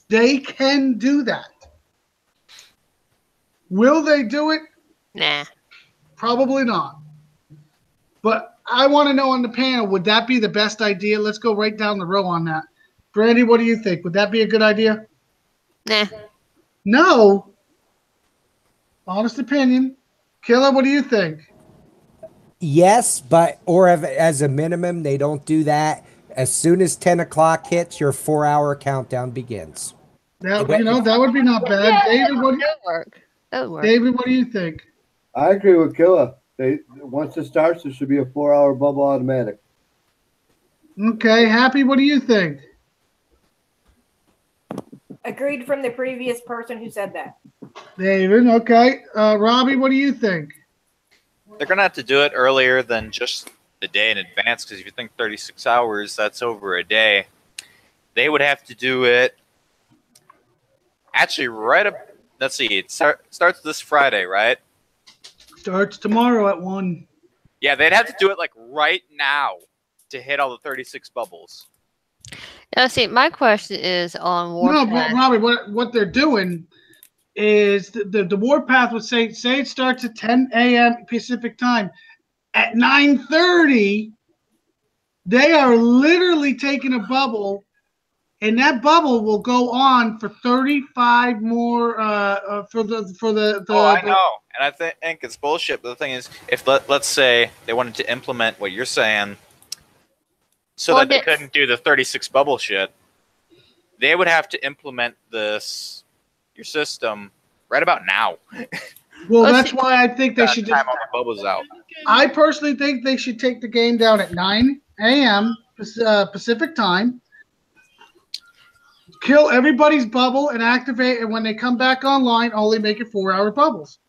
Speaker 2: They can do that. Will they do it?
Speaker 4: Nah.
Speaker 2: Probably not. But I want to know on the panel, would that be the best idea? Let's go right down the row on that. Brandy, what do you think? Would that be a good idea?
Speaker 4: Nah.
Speaker 2: No. Honest opinion. Killer, what do you think?
Speaker 5: Yes, but as a minimum, they don't do that. As soon as 10 o'clock hits, your 4-hour countdown begins.
Speaker 2: That would be not bad. David,
Speaker 4: That would work. That would work.
Speaker 2: David, what do you think?
Speaker 7: I agree with Killa. Once it starts, there should be a 4-hour bubble automatic.
Speaker 2: Okay, Happy, what do you think?
Speaker 8: Agreed from the previous person who said that.
Speaker 2: David, okay. Robbie, what do you think?
Speaker 3: They're going to have to do it earlier than just the day in advance, because if you think 36 hours, that's over a day. They would have to do it actually right up. Let's see. It starts this Friday, right?
Speaker 2: Starts tomorrow at 1.
Speaker 3: Yeah, they'd have to do it like right now to hit all the 36 bubbles.
Speaker 4: Now, see, my question is on
Speaker 2: No,
Speaker 4: Warpath.
Speaker 2: Robbie, what they're doing is the Warpath would say it starts at 10 a.m. Pacific time. At 9:30, they are literally taking a bubble, and that bubble will go on for 35 more for the
Speaker 3: Oh, I know, and I think it's bullshit. But the thing is, if let's say they wanted to implement what you're saying, so that they couldn't do the 36 bubble shit, they would have to implement your system right about now.
Speaker 2: Well, that's why I think they should
Speaker 3: time all the bubbles out.
Speaker 2: I personally think they should take the game down at 9 a.m. Pacific time, kill everybody's bubble, and activate. And when they come back online, only make it 4-hour bubbles.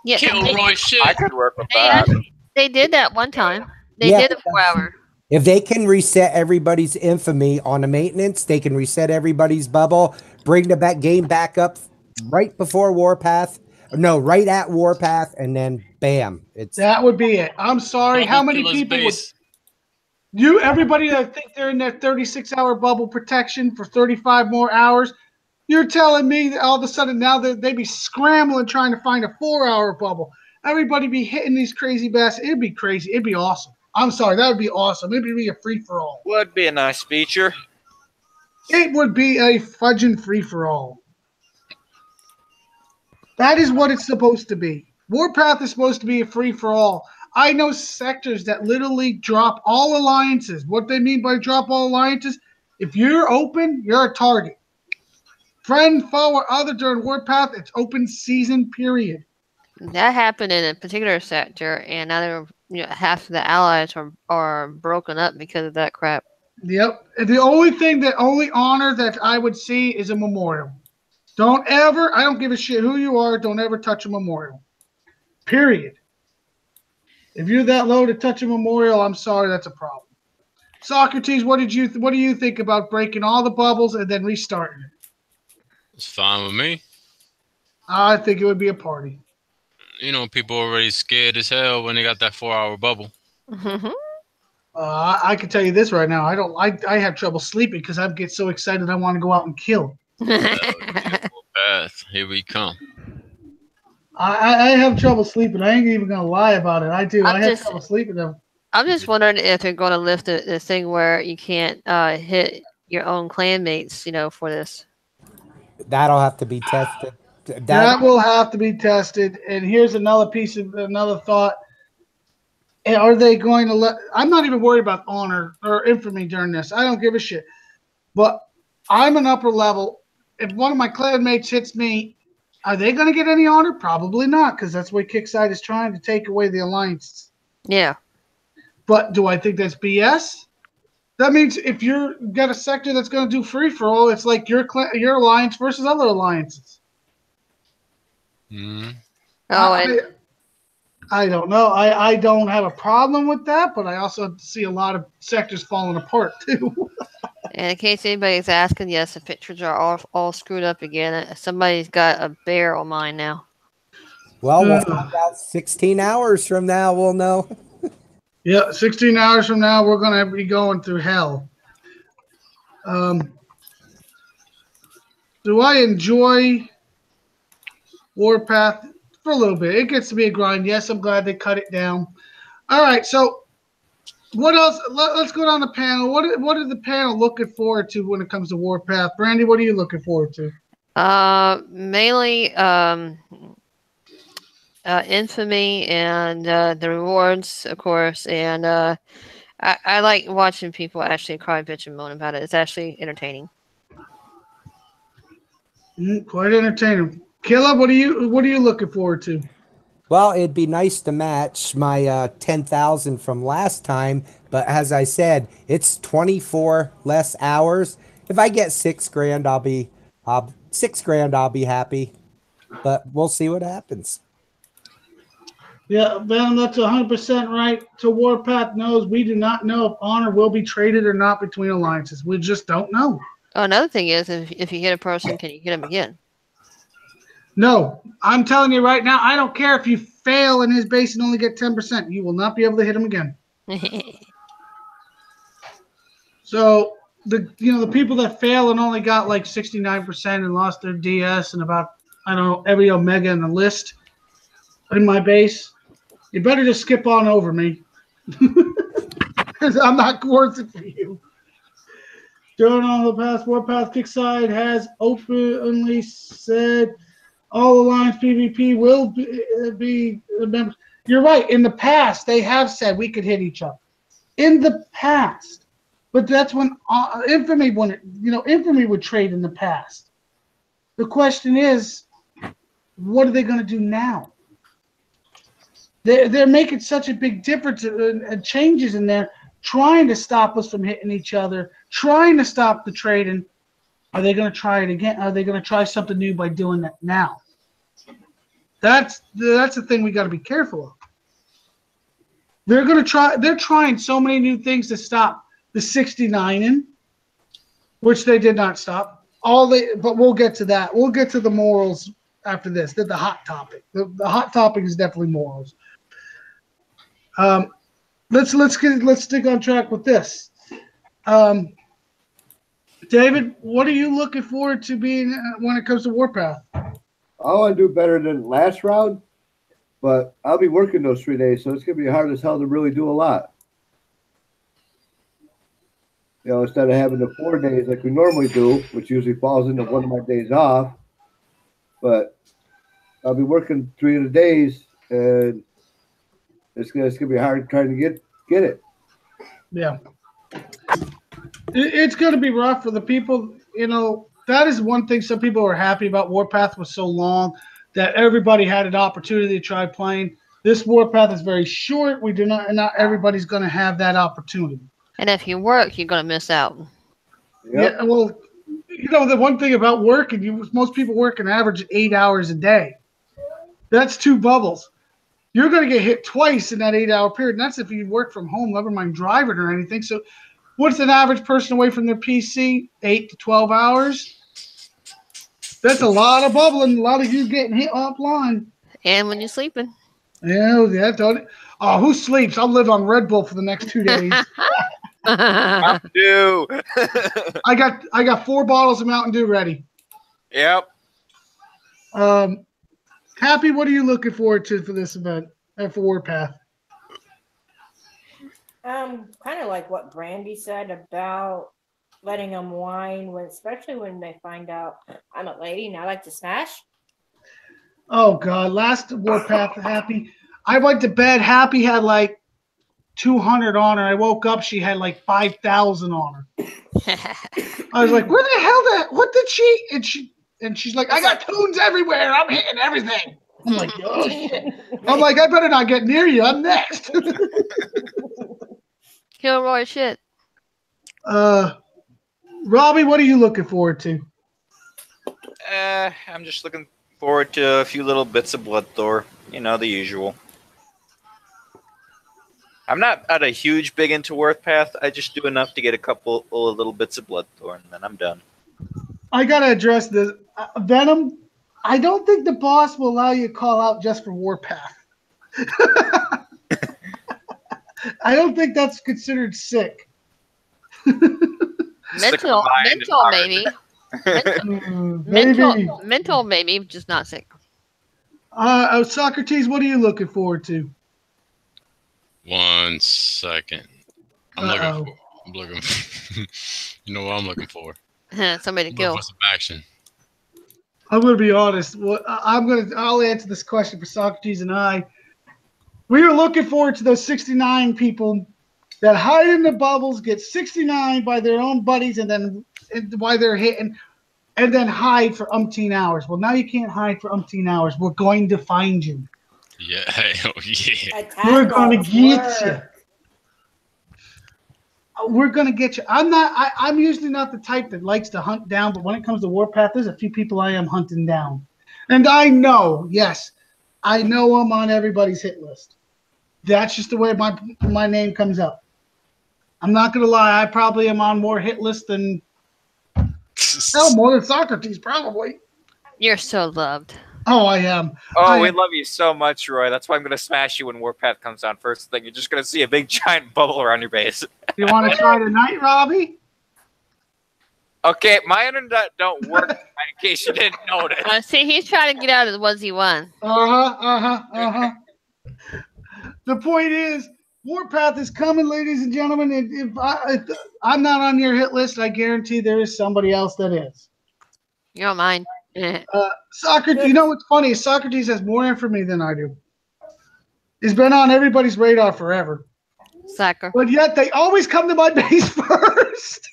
Speaker 4: Yeah,
Speaker 6: Kilroy shit.
Speaker 3: I could work with that.
Speaker 4: They did that one time. They
Speaker 5: Yeah,
Speaker 4: did a 4-hour.
Speaker 5: If they can reset everybody's infamy on the maintenance, they can reset everybody's bubble, bring the game back up right before Warpath. No, right at Warpath, and then bam.
Speaker 2: That would be it. I'm sorry. How many people everybody that think they're in their 36-hour bubble protection for 35 more hours, you're telling me that all of a sudden now they be scrambling trying to find a 4-hour bubble. Everybody be hitting these crazy bastards. It'd be crazy. It'd be awesome. I'm sorry. That would be awesome. It'd be a free-for-all.
Speaker 3: Would be a nice feature.
Speaker 2: It would be a fudging free-for-all. That is what it's supposed to be. Warpath is supposed to be a free-for-all. I know sectors that literally drop all alliances. What they mean by drop all alliances, if you're open, you're a target. Friend, foe, or other during Warpath, it's open season, period.
Speaker 4: That happened in a particular sector, and now half of the allies are broken up because of that crap.
Speaker 2: Yep. The only honor that I would see is a memorial. Don't ever, I don't give a shit who you are, don't ever touch a memorial. Period. If you're that low to touch a memorial, I'm sorry, that's a problem. Socrates, what do you think about breaking all the bubbles and then restarting it?
Speaker 6: It's fine with me.
Speaker 2: I think it would be a party.
Speaker 6: People already scared as hell when they got that 4-hour bubble.
Speaker 2: I can tell you this right now. I have trouble sleeping because I get so excited I want to go out and kill.
Speaker 6: Path. Here we come.
Speaker 2: I have trouble sleeping. I ain't even gonna lie about it. I do. I have trouble sleeping though.
Speaker 4: I'm just wondering if they're going to lift the thing where you can't hit your own clanmates, for this.
Speaker 5: That'll have to be tested.
Speaker 2: That will have to be tested. And here's another thought. Are they going to let? I'm not even worried about honor or infamy during this. I don't give a shit. But I'm an upper level. If one of my clanmates hits me, are they going to get any honor? Probably not, because that's what Kickside is trying to take away the alliances.
Speaker 4: Yeah.
Speaker 2: But do I think that's BS? That means if you got a sector that's going to do free for all, it's like your alliance versus other alliances.
Speaker 6: Mm-hmm.
Speaker 2: I don't know. I don't have a problem with that, but I also see a lot of sectors falling apart too.
Speaker 4: And in case anybody's asking, yes, the pictures are all screwed up again. Somebody's got a bear on mine now.
Speaker 5: Well, we'll find out 16 hours from now. We'll know.
Speaker 2: Yeah, 16 hours from now, we're going to be going through hell. Do I enjoy Warpath? For a little bit. It gets to be a grind. Yes, I'm glad they cut it down. All right, so what else? Let's go down the panel. What is the panel looking forward to when it comes to Warpath? Brandy, what are you looking forward to?
Speaker 4: Mainly infamy and the rewards, of course. And I like watching people actually cry, bitch, and moan about it. It's actually entertaining.
Speaker 2: Quite entertaining. Killa, what are you looking forward to?
Speaker 5: Well, it'd be nice to match my 10,000 from last time, but as I said, it's 24 less hours. If I get $6,000, I'll be happy. But we'll see what happens.
Speaker 2: Yeah, Ben, that's 100% right. So Warpath knows we do not know if honor will be traded or not between alliances. We just don't know.
Speaker 4: Oh, another thing is, if you hit a person, can you hit him again?
Speaker 2: No, I'm telling you right now, I don't care if you fail in his base and only get 10%. You will not be able to hit him again. So the people that fail and only got like 69% and lost their DS and about, I don't know, every Omega in the list in my base, you better just skip on over me. Because I'm not worth it for you. During all the past, Warpath Kickside has openly said all Alliance PvP will be members. You're right. In the past, they have said we could hit each other. In the past, but that's when infamy would trade in the past. The question is, what are they going to do now? They're making such a big difference and changes in there, trying to stop us from hitting each other, trying to stop the trading. Are they going to try it again? Are they going to try something new by doing that now? That's the thing we got to be careful of. They're trying so many new things to stop the 69ing, which they did not stop. But we'll get to that. We'll get to the morals after this. The hot topic. The hot topic is definitely morals. Let's stick on track with this. David, what are you looking forward to being when it comes to Warpath?
Speaker 7: I want to do better than last round, but I'll be working those 3 days, so it's going to be hard as hell to really do a lot. instead of having the 4 days like we normally do, which usually falls into one of my days off. But I'll be working 3 of the days, and it's gonna be hard trying to get it.
Speaker 2: Yeah. It's going to be rough for the people. That is one thing some people are happy about. Warpath was so long that everybody had an opportunity to try playing. This Warpath is very short. Not everybody's going to have that opportunity.
Speaker 4: And if you work, you're going to miss out.
Speaker 7: Yep.
Speaker 2: Yeah, well, the one thing about working, most people work an average 8 hours a day. That's 2 bubbles. You're going to get hit twice in that 8-hour period. And that's if you work from home, never mind driving or anything. So what's an average person away from their PC? 8 to 12 hours. That's a lot of bubbling. A lot of you getting hit offline.
Speaker 4: And when you're sleeping.
Speaker 2: Yeah, don't it? Oh, who sleeps? I'll live on Red Bull for the next 2 days.
Speaker 9: Mountain Dew.
Speaker 2: I got 4 bottles of Mountain Dew ready.
Speaker 9: Yep.
Speaker 2: Happy, what are you looking forward to for this event for Warpath?
Speaker 8: Kind of like what Brandy said about letting them whine, especially when they find out I'm a lady and I like to smash.
Speaker 2: Oh God! Last Warpath, Happy, I went to bed. Happy had like 200 on her. I woke up, she had like 5,000 on her. I was like, "Where the hell that? What did she?" And she's like, "I got tunes everywhere. I'm hitting everything." I'm like, "Oh shit!" I'm like, "I better not get near you. I'm next."
Speaker 4: Kilroy shit.
Speaker 2: Robbie, what are you looking forward to?
Speaker 3: I'm just looking forward to a few little bits of Bloodthor. The usual. I'm not a huge big into Warpath. I just do enough to get a couple of little bits of Bloodthor, and then I'm done.
Speaker 2: I gotta address this. Venom, I don't think the boss will allow you to call out just for Warpath. I don't think that's considered sick.
Speaker 4: Mental maybe. Mental maybe, just not sick.
Speaker 2: Socrates, what are you looking forward to?
Speaker 6: 1 second. I'm looking. You know what I'm looking for?
Speaker 4: Somebody to kill.
Speaker 6: Some action.
Speaker 2: I'm going to be honest. I'll answer this question for Socrates and I. We were looking forward to those 69 people that hide in the bubbles, get 69 by their own buddies, and then while they're hitting, and then hide for umpteen hours. Well, now you can't hide for umpteen hours. We're going to find you.
Speaker 6: Yeah, hell yeah.
Speaker 2: We're going to get you. We're going to get you. I'm usually not the type that likes to hunt down, but when it comes to Warpath, there's a few people I am hunting down. And I know, yes, I know I'm on everybody's hit list. That's just the way my name comes up. I'm not going to lie. I probably am on more hit lists than more than Socrates, probably.
Speaker 4: You're so loved.
Speaker 2: Oh, I am.
Speaker 9: We love you so much, Roy. That's why I'm going to smash you when Warpath comes on first thing. You're just going to see a big giant bubble around your base.
Speaker 2: You want to try tonight, Robbie?
Speaker 9: Okay, my internet don't work, in case you didn't notice.
Speaker 4: See, he's trying to get out of the ones he won.
Speaker 2: The point is, Warpath is coming, ladies and gentlemen. If I'm not on your hit list, I guarantee there is somebody else that is.
Speaker 4: You don't mind.
Speaker 2: Socrates, you know what's funny? Socrates has more info for me than I do. He's been on everybody's radar forever.
Speaker 4: Soccer.
Speaker 2: But yet they always come to my base first.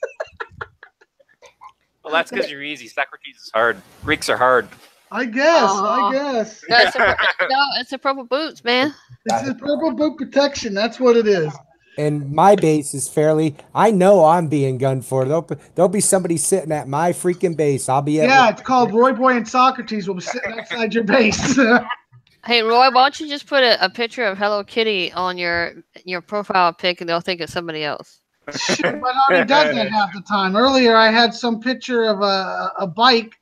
Speaker 9: Well, that's because you're easy. Socrates is hard. Greeks are hard.
Speaker 2: I guess.
Speaker 4: It's the purple boots, man.
Speaker 2: It's the purple boot protection. That's what it is.
Speaker 5: And my base is fairly. I know I'm being gunned for. There'll be somebody sitting at my freaking base. I'll be.
Speaker 2: It's called Roy Boy and Socrates will be sitting outside your base.
Speaker 4: Hey Roy, why don't you just put a picture of Hello Kitty on your profile pic, and they'll think it's somebody else.
Speaker 2: But already does that half the time. Earlier, I had some picture of a bike,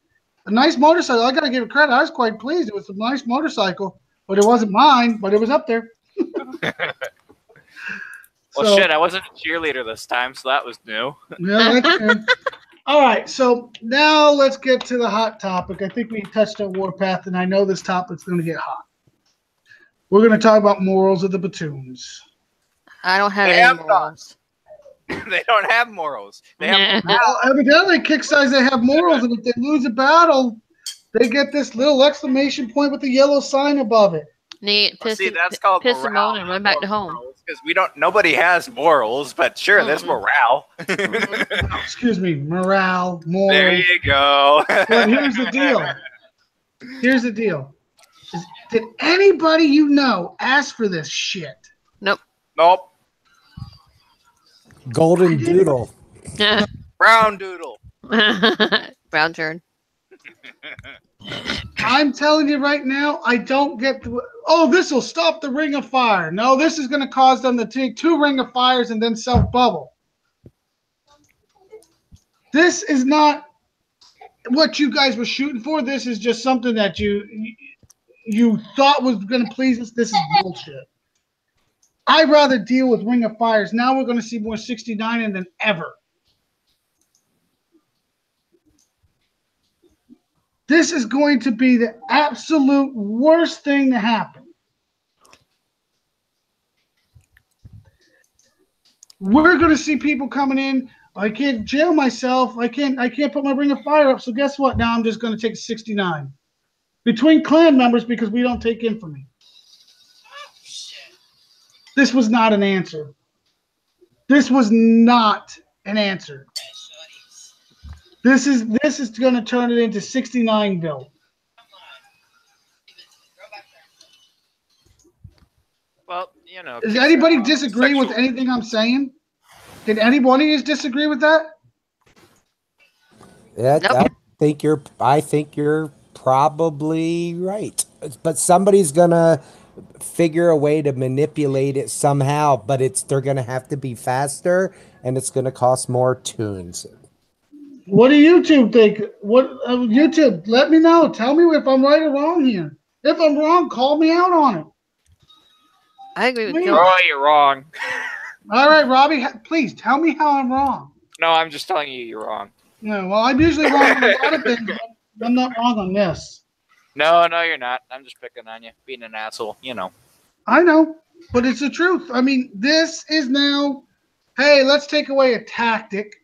Speaker 2: a nice motorcycle. I got to give it credit. I was quite pleased. It was a nice motorcycle, but it wasn't mine. But it was up there.
Speaker 9: Well, shit, I wasn't a cheerleader this time, so that was new.
Speaker 2: Yeah, that's good. All right, so now let's get to the hot topic. I think we touched on Warpath, and I know this topic's going to get hot. We're going to talk about morals of the platoons.
Speaker 4: I don't have any morals.
Speaker 9: They don't have morals. They have
Speaker 2: Well, evidently, kick size they have morals, and if they lose a battle, they get this little exclamation point with the yellow sign above it.
Speaker 9: see, that's called
Speaker 4: piss them
Speaker 9: morale.
Speaker 4: on and run back to home.
Speaker 9: Because nobody has morals, but sure, there's morale.
Speaker 2: Excuse me, morale, morals.
Speaker 9: There you go.
Speaker 2: But here's the deal. Here's the deal. Did anybody you know ask for this shit?
Speaker 4: Nope.
Speaker 9: Nope.
Speaker 5: Golden Doodle.
Speaker 9: Brown doodle.
Speaker 4: Brown turd.
Speaker 2: I'm telling you right now, I don't get the. Oh, this will stop the Ring of Fire. No, this is going to cause them to take 2 Ring of Fires and then self-bubble. This is not what you guys were shooting for. This is just something that you thought was going to please us. This is bullshit. I'd rather deal with Ring of Fires. Now we're going to see more 69 than ever. This is going to be the absolute worst thing to happen. We're going to see people coming in. I can't jail myself. I can't put my Ring of Fire up. So guess what? Now I'm just going to take 69 between clan members because we don't take infamy. This was not an answer. This was not an answer. This is going to turn it into 69-ville.
Speaker 9: Well, you know.
Speaker 2: Does anybody disagree with anything I'm saying? Did anybody disagree with that?
Speaker 5: Yeah,
Speaker 4: Nope.
Speaker 5: I think you're probably right. But somebody's gonna figure a way to manipulate it somehow, but they're gonna have to be faster and it's gonna cost more tunes.
Speaker 2: What do YouTube think? YouTube, let me know. Tell me if I'm right or wrong here. If I'm wrong, call me out on it.
Speaker 4: I agree with
Speaker 2: Please.
Speaker 4: you.
Speaker 9: Oh, you're wrong.
Speaker 2: All right, Robbie, please tell me how I'm wrong.
Speaker 9: No, I'm just telling you you're wrong.
Speaker 2: No, well, I'm usually wrong on a lot of things, but I'm not wrong on this.
Speaker 9: No, you're not. I'm just picking on you, being an asshole. You know.
Speaker 2: I know, but it's the truth. I mean, this is now, hey, let's take away a tactic,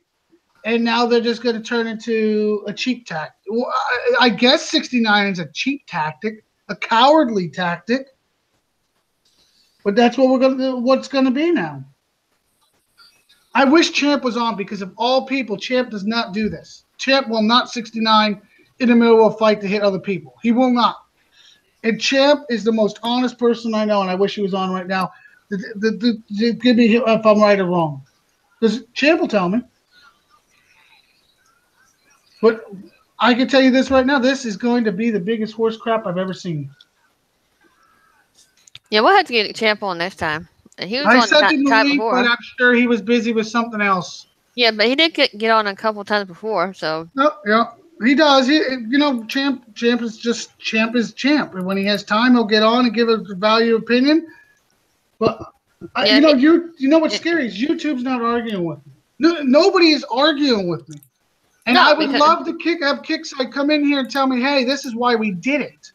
Speaker 2: and now they're just going to turn into a cheap tactic. Well, I guess 69 is a cheap tactic, a cowardly tactic, but that's what what's going to be now. I wish Champ was on because of all people, Champ does not do this. Champ will not 69 in the middle of a fight to hit other people. He will not. And Champ is the most honest person I know, and I wish he was on right now. Give me if I'm right or wrong. Because Champ will tell me. But I can tell you this right now. This is going to be the biggest horse crap I've ever seen.
Speaker 4: Yeah, we'll have to get Champ on next time. He was
Speaker 2: I
Speaker 4: on
Speaker 2: sent him the
Speaker 4: time
Speaker 2: link,
Speaker 4: before.
Speaker 2: but I'm sure he was busy with something else.
Speaker 4: Yeah, but he did get on a couple times before, so.
Speaker 2: Oh, yeah, he does. Champ is champ. And when he has time, he'll get on and give a value opinion. But
Speaker 4: Yeah,
Speaker 2: you know what's scary is YouTube's not arguing with me. Nobody is arguing with me. And
Speaker 4: No,
Speaker 2: I would
Speaker 4: because-
Speaker 2: love to have Kickside come in here and tell me, hey, this is why we did it.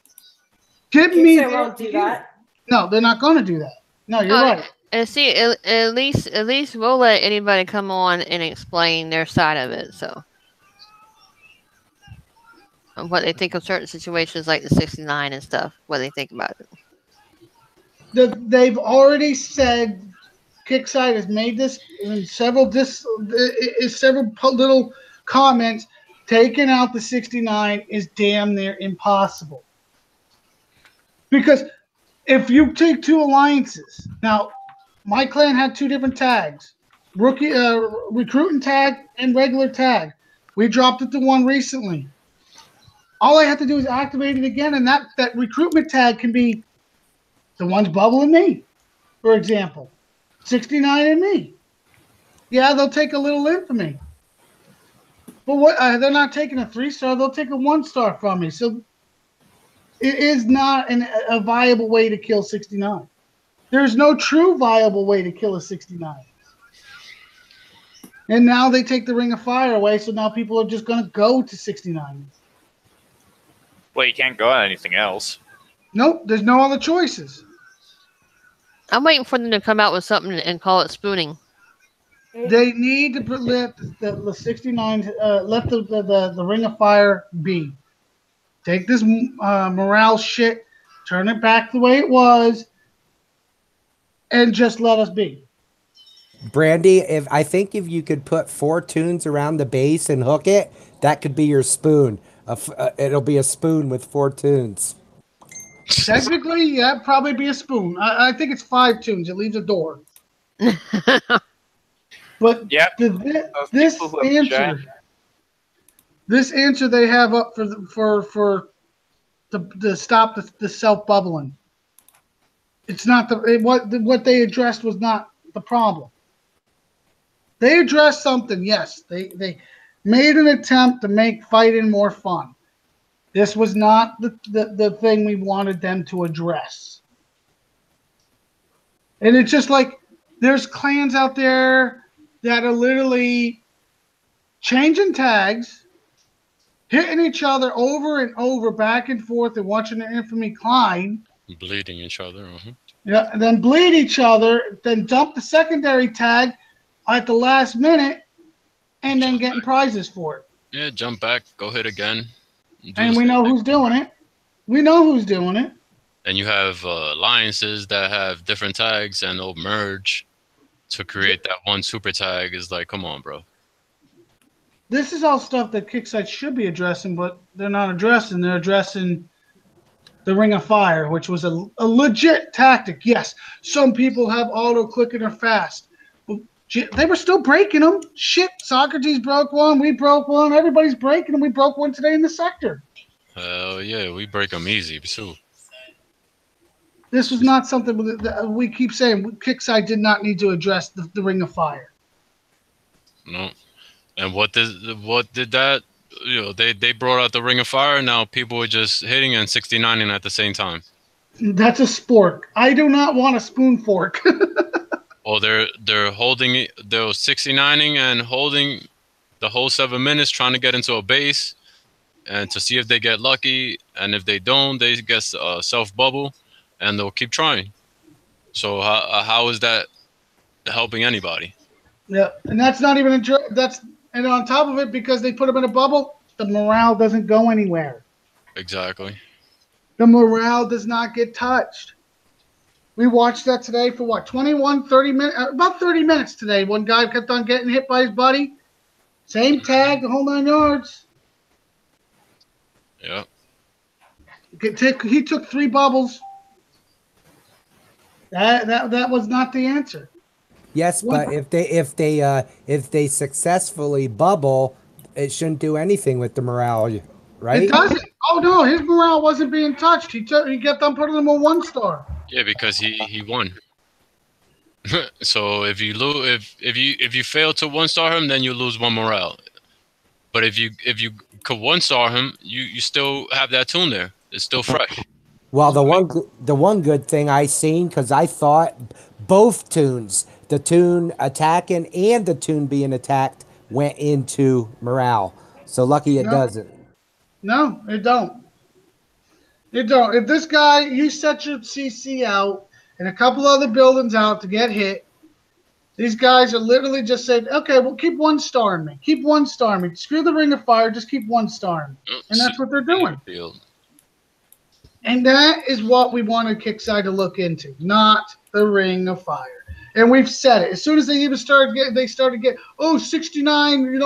Speaker 2: Give me
Speaker 8: They
Speaker 2: their
Speaker 8: won't do
Speaker 2: view.
Speaker 8: that.
Speaker 2: No, they're not going to do that. No, you're right.
Speaker 4: And see, at least we'll let anybody come on and explain their side of it. So, what they think of certain situations like the 69 and stuff. What they think about it.
Speaker 2: They've already said Kickside has made this in several little comments. Taking out the 69 is damn near impossible. Because if you take 2 alliances, now my clan had 2 different tags, recruiting tag and regular tag. We dropped it to 1 recently. All I have to do is activate it again, and that recruitment tag can be the one's bubbling me, for example. 69 and me. Yeah, they'll take a little infamy. But what? They're not taking a 3-star, they'll take a 1-star from me. So it is not a viable way to kill 69. There's no true viable way to kill a 69. And now they take the Ring of Fire away, so now people are just going to go to 69.
Speaker 9: Well, you can't go on anything else.
Speaker 2: Nope, there's no other choices.
Speaker 4: I'm waiting for them to come out with something and call it spooning.
Speaker 2: They need to let the 69 let the Ring of Fire be. Take this morale shit, turn it back the way it was, and just let us be.
Speaker 5: Brandy, if you could put 4 tunes around the base and hook it, that could be your spoon. It'll be a spoon with 4 tunes.
Speaker 2: Technically, yeah, probably be a spoon. I think it's 5 tunes. It leaves a door. But
Speaker 9: Yep.
Speaker 2: this
Speaker 9: people who have
Speaker 2: answer, this answer they have up for to stop the self bubbling. It's not what they addressed was not the problem. They addressed something. Yes, they made an attempt to make fighting more fun. This was not the thing we wanted them to address. And it's just like there's clans out there that are literally changing tags, hitting each other over and over, back and forth, and watching their infamy climb.
Speaker 6: Bleeding each other.
Speaker 2: Yeah, and then bleed each other, then dump the secondary tag at the last minute, and then getting prizes for it.
Speaker 6: Yeah, jump back, go hit again.
Speaker 2: And we know who's doing it. We know who's doing it.
Speaker 6: And you have alliances that have different tags and they'll merge to create that one super tag. Is like, come on, bro.
Speaker 2: This is all stuff that Kickside should be addressing, but they're not addressing. They're addressing the Ring of Fire, which was a legit tactic. Yes, some people have auto-clicking or fast. They were still breaking them. Shit, Socrates broke one. We broke one. Everybody's breaking them. We broke one today in the sector.
Speaker 6: Hell yeah, we break them easy, too.
Speaker 2: This was not something that we keep saying. Kickside did not need to address the Ring of Fire.
Speaker 6: No. And what did that? You know, they brought out the Ring of Fire. Now people are just hitting and 69ing at the same time.
Speaker 2: That's a spork. I do not want a spoon fork.
Speaker 6: Or they're holding it. They're 69ing and holding the whole 7 minutes, trying to get into a base, and to see if they get lucky. And if they don't, they get self bubble, and they'll keep trying. So how is that helping anybody?
Speaker 2: Yeah, and that's not even and on top of it, because they put them in a bubble, the morale doesn't go anywhere.
Speaker 6: Exactly.
Speaker 2: The morale does not get touched. We watched that today for what, 30 minutes? About 30 minutes today. One guy kept on getting hit by his buddy. Same tag, the whole 9 yards.
Speaker 6: Yeah.
Speaker 2: He took 3 bubbles. That was not the answer.
Speaker 5: Yes, but if they successfully bubble, it shouldn't do anything with the morale, right?
Speaker 2: It doesn't. Oh no, his morale wasn't being touched. He kept on putting him a 1-star.
Speaker 6: Yeah, because he won. So if you fail to 1-star him, then you lose 1 morale. But if you could 1-star him, you still have that tune there. It's still fresh.
Speaker 5: Well, the one good thing I seen, because I thought both tunes, the tune attacking and the tune being attacked, went into morale. So lucky it doesn't.
Speaker 2: No, it don't. It don't. If this guy, you set your CC out and a couple other buildings out to get hit, these guys are literally just saying, okay, well, keep 1-starring me. Keep 1-starring me. Screw the Ring of Fire. Just keep 1-starring me. And that's what they're doing. And that is what we wanted Kickside to look into, not the Ring of Fire. And we've said it. As soon as they even started getting, 69,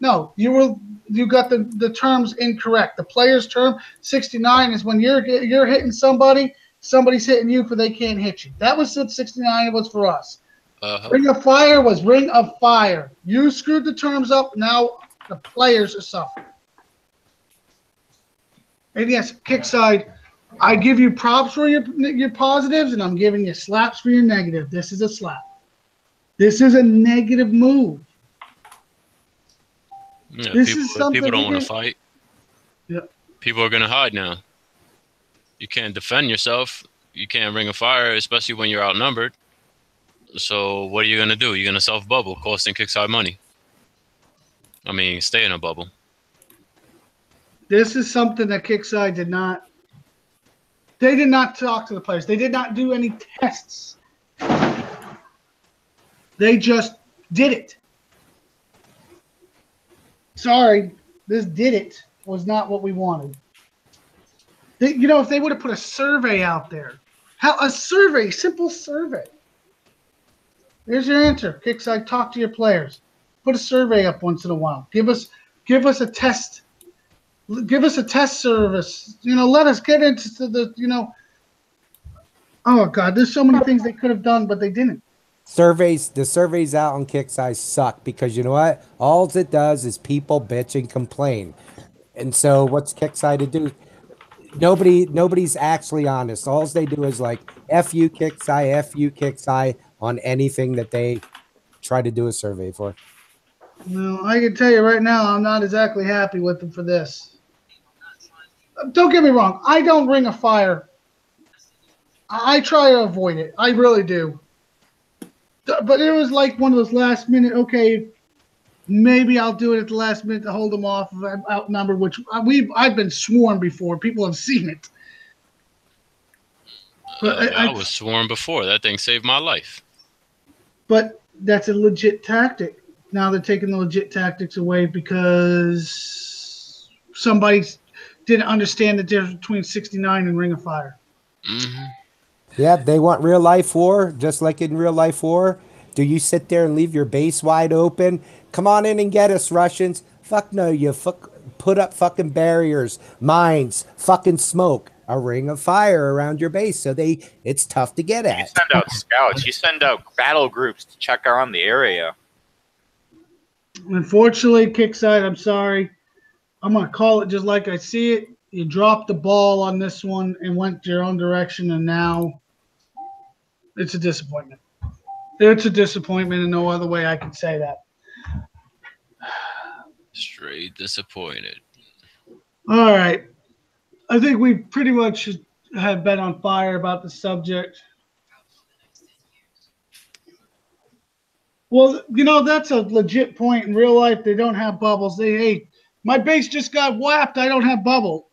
Speaker 2: no, you got the terms incorrect. The player's term, 69, is when you're hitting somebody's hitting you for they can't hit you. That was what 69 was for us. Ring of Fire was Ring of Fire. You screwed the terms up. Now the players are suffering. And yes, Kickside, I give you props for your positives, and I'm giving you slaps for your negative. This is a slap. This is a negative move.
Speaker 6: Yeah,
Speaker 2: this is something
Speaker 6: people don't want to fight.
Speaker 2: Yeah.
Speaker 6: People are going to hide now. You can't defend yourself. You can't Ring of Fire, especially when you're outnumbered. So what are you going to do? You're going to self-bubble, costing Kickside money. I mean, stay in a bubble.
Speaker 2: This is something that Kickside did not. They did not talk to the players. They did not do any tests. They just did it. Sorry, this did it was not what we wanted. You know, if they would have put a survey out there, a survey, simple survey. Here's your answer. Kickside, talk to your players. Put a survey up once in a while. Give us a test. Give us a test service. You know, let us get into the, you know. Oh God, there's so many things they could have done, but they didn't.
Speaker 5: The surveys out on Kickside suck because you know what? All it does is people bitch and complain. And so what's Kickside to do? Nobody's actually honest. All they do is like F you Kickside on anything that they try to do a survey for.
Speaker 2: Well, I can tell you right now, I'm not exactly happy with them for this. Don't get me wrong. I don't ring a fire. I try to avoid it. I really do. But it was like one of those last minute, okay, maybe I'll do it at the last minute to hold them off if I'm outnumbered, which I've been sworn before. People have seen it. But
Speaker 6: I was sworn before. That thing saved my life. But
Speaker 2: that's a legit tactic. Now they're taking the legit tactics away because somebody didn't understand the difference between 69 and Ring of Fire.
Speaker 6: Mm-hmm.
Speaker 5: Yeah, they want real life war, just like in real life war. Do you sit there and leave your base wide open? Come on in and get us, Russians. Fuck no, you put up fucking barriers, mines, fucking smoke, a ring of fire around your base, so it's tough to get at.
Speaker 9: You send out scouts. You send out battle groups to check around the area.
Speaker 2: Unfortunately, Kickside, I'm sorry. I'm going to call it just like I see it. You dropped the ball on this one and went your own direction, and now it's a disappointment. It's a disappointment, and no other way I can say that.
Speaker 6: Straight disappointed.
Speaker 2: All right. I think we pretty much have been on fire about the subject. Well, you know, that's a legit point. In real life, they don't have bubbles. Hey, my base just got whapped. I don't have bubble.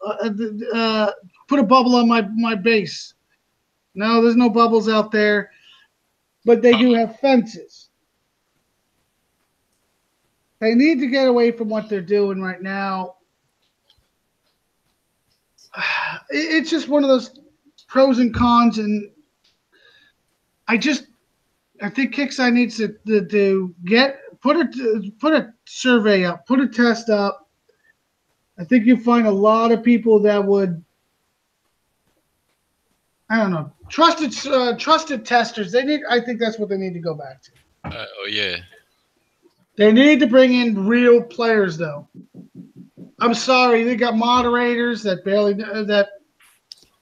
Speaker 2: Put a bubble on my base. No, there's no bubbles out there. But they do have fences. They need to get away from what they're doing right now. It's just one of those pros and cons, and I think Kickside needs to put a survey up, put a test up. I think you find a lot of people that would, I don't know, trusted testers. I think that's what they need to go back to.
Speaker 6: Oh yeah.
Speaker 2: They need to bring in real players, though. I'm sorry, they got moderators that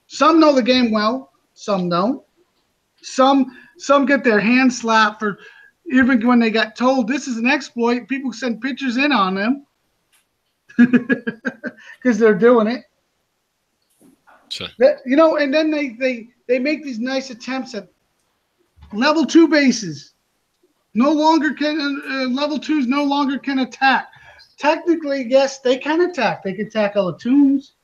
Speaker 2: some know the game well, some don't. Some get their hands slapped for even when they got told this is an exploit. People send pictures in on them because they're doing it.
Speaker 6: Sure.
Speaker 2: You know, and then they make these nice attempts at level 2 bases. No longer can level 2s no longer can attack. Technically, yes, they can attack. They can attack all the tombs.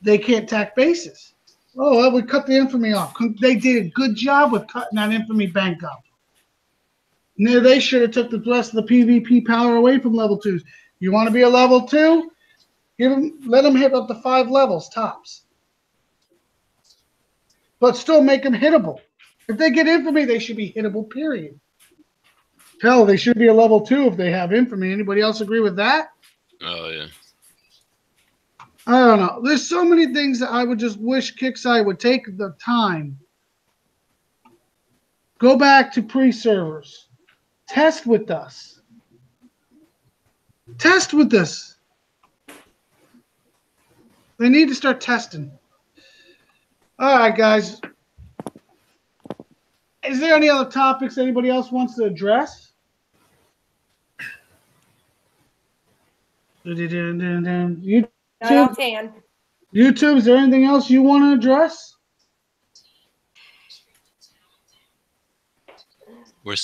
Speaker 2: They can't attack bases. Oh, that would cut the infamy off. They did a good job with cutting that infamy bank off. No, they should have took the rest of the PvP power away from level 2s. You want to be a level 2? Let them hit up to 5 levels tops. But still make them hittable. If they get infamy, they should be hittable, period. Hell, they should be a level 2 if they have infamy. Anybody else agree with that?
Speaker 6: Oh yeah.
Speaker 2: I don't know. There's so many things that I would just wish Kickside would take the time. Go back to pre-servers. Test with us. Test with us. They need to start testing. All right, guys. Is there any other topics anybody else wants to address? YouTube,
Speaker 8: Not offhand.
Speaker 2: is there anything else you want to address?
Speaker 6: We're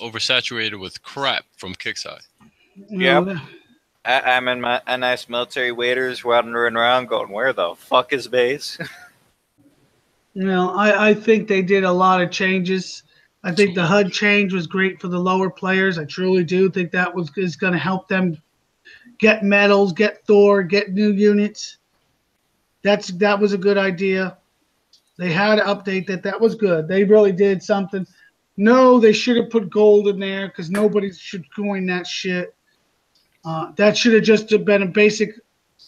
Speaker 6: oversaturated with crap from Kickside.
Speaker 9: Yep. I'm in my nice military waders wandering around going, where the fuck is base?
Speaker 2: You know, I think they did a lot of changes. I think the HUD change was great for the lower players. I truly do think that is going to help them get medals, get Thor, get new units. That was a good idea. They had to update that. That was good. They really did something. No, they should have put gold in there because nobody should coin that shit. That should have just been a basic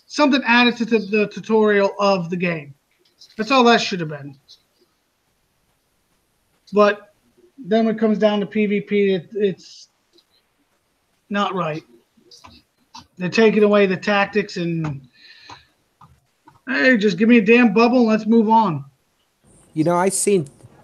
Speaker 2: something added to the tutorial of the game. That's all that should have been. But then when it comes down to PvP, it's not right. They're taking away the tactics and, hey, just give me a damn bubble and let's move on.
Speaker 5: You know,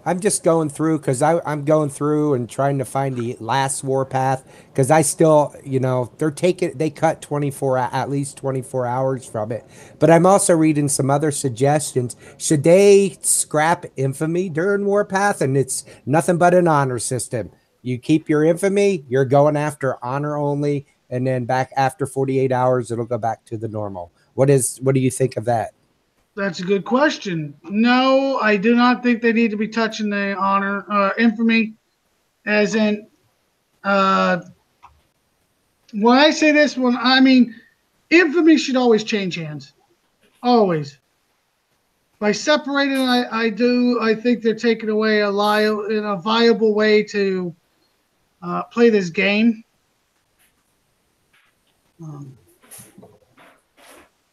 Speaker 5: I'm just going through because I'm going through and trying to find the last warpath because I still, you know, they cut at least 24 hours from it. But I'm also reading some other suggestions. Should they scrap infamy during warpath? And it's nothing but an honor system. You keep your infamy, you're going after honor only, and then back after 48 hours, it'll go back to the normal. What do you think of that?
Speaker 2: That's a good question. No, I do not think they need to be touching the honor infamy. As in, when I say this one, I mean infamy should always change hands, always. By separating, I think they're taking away a viable way to play this game.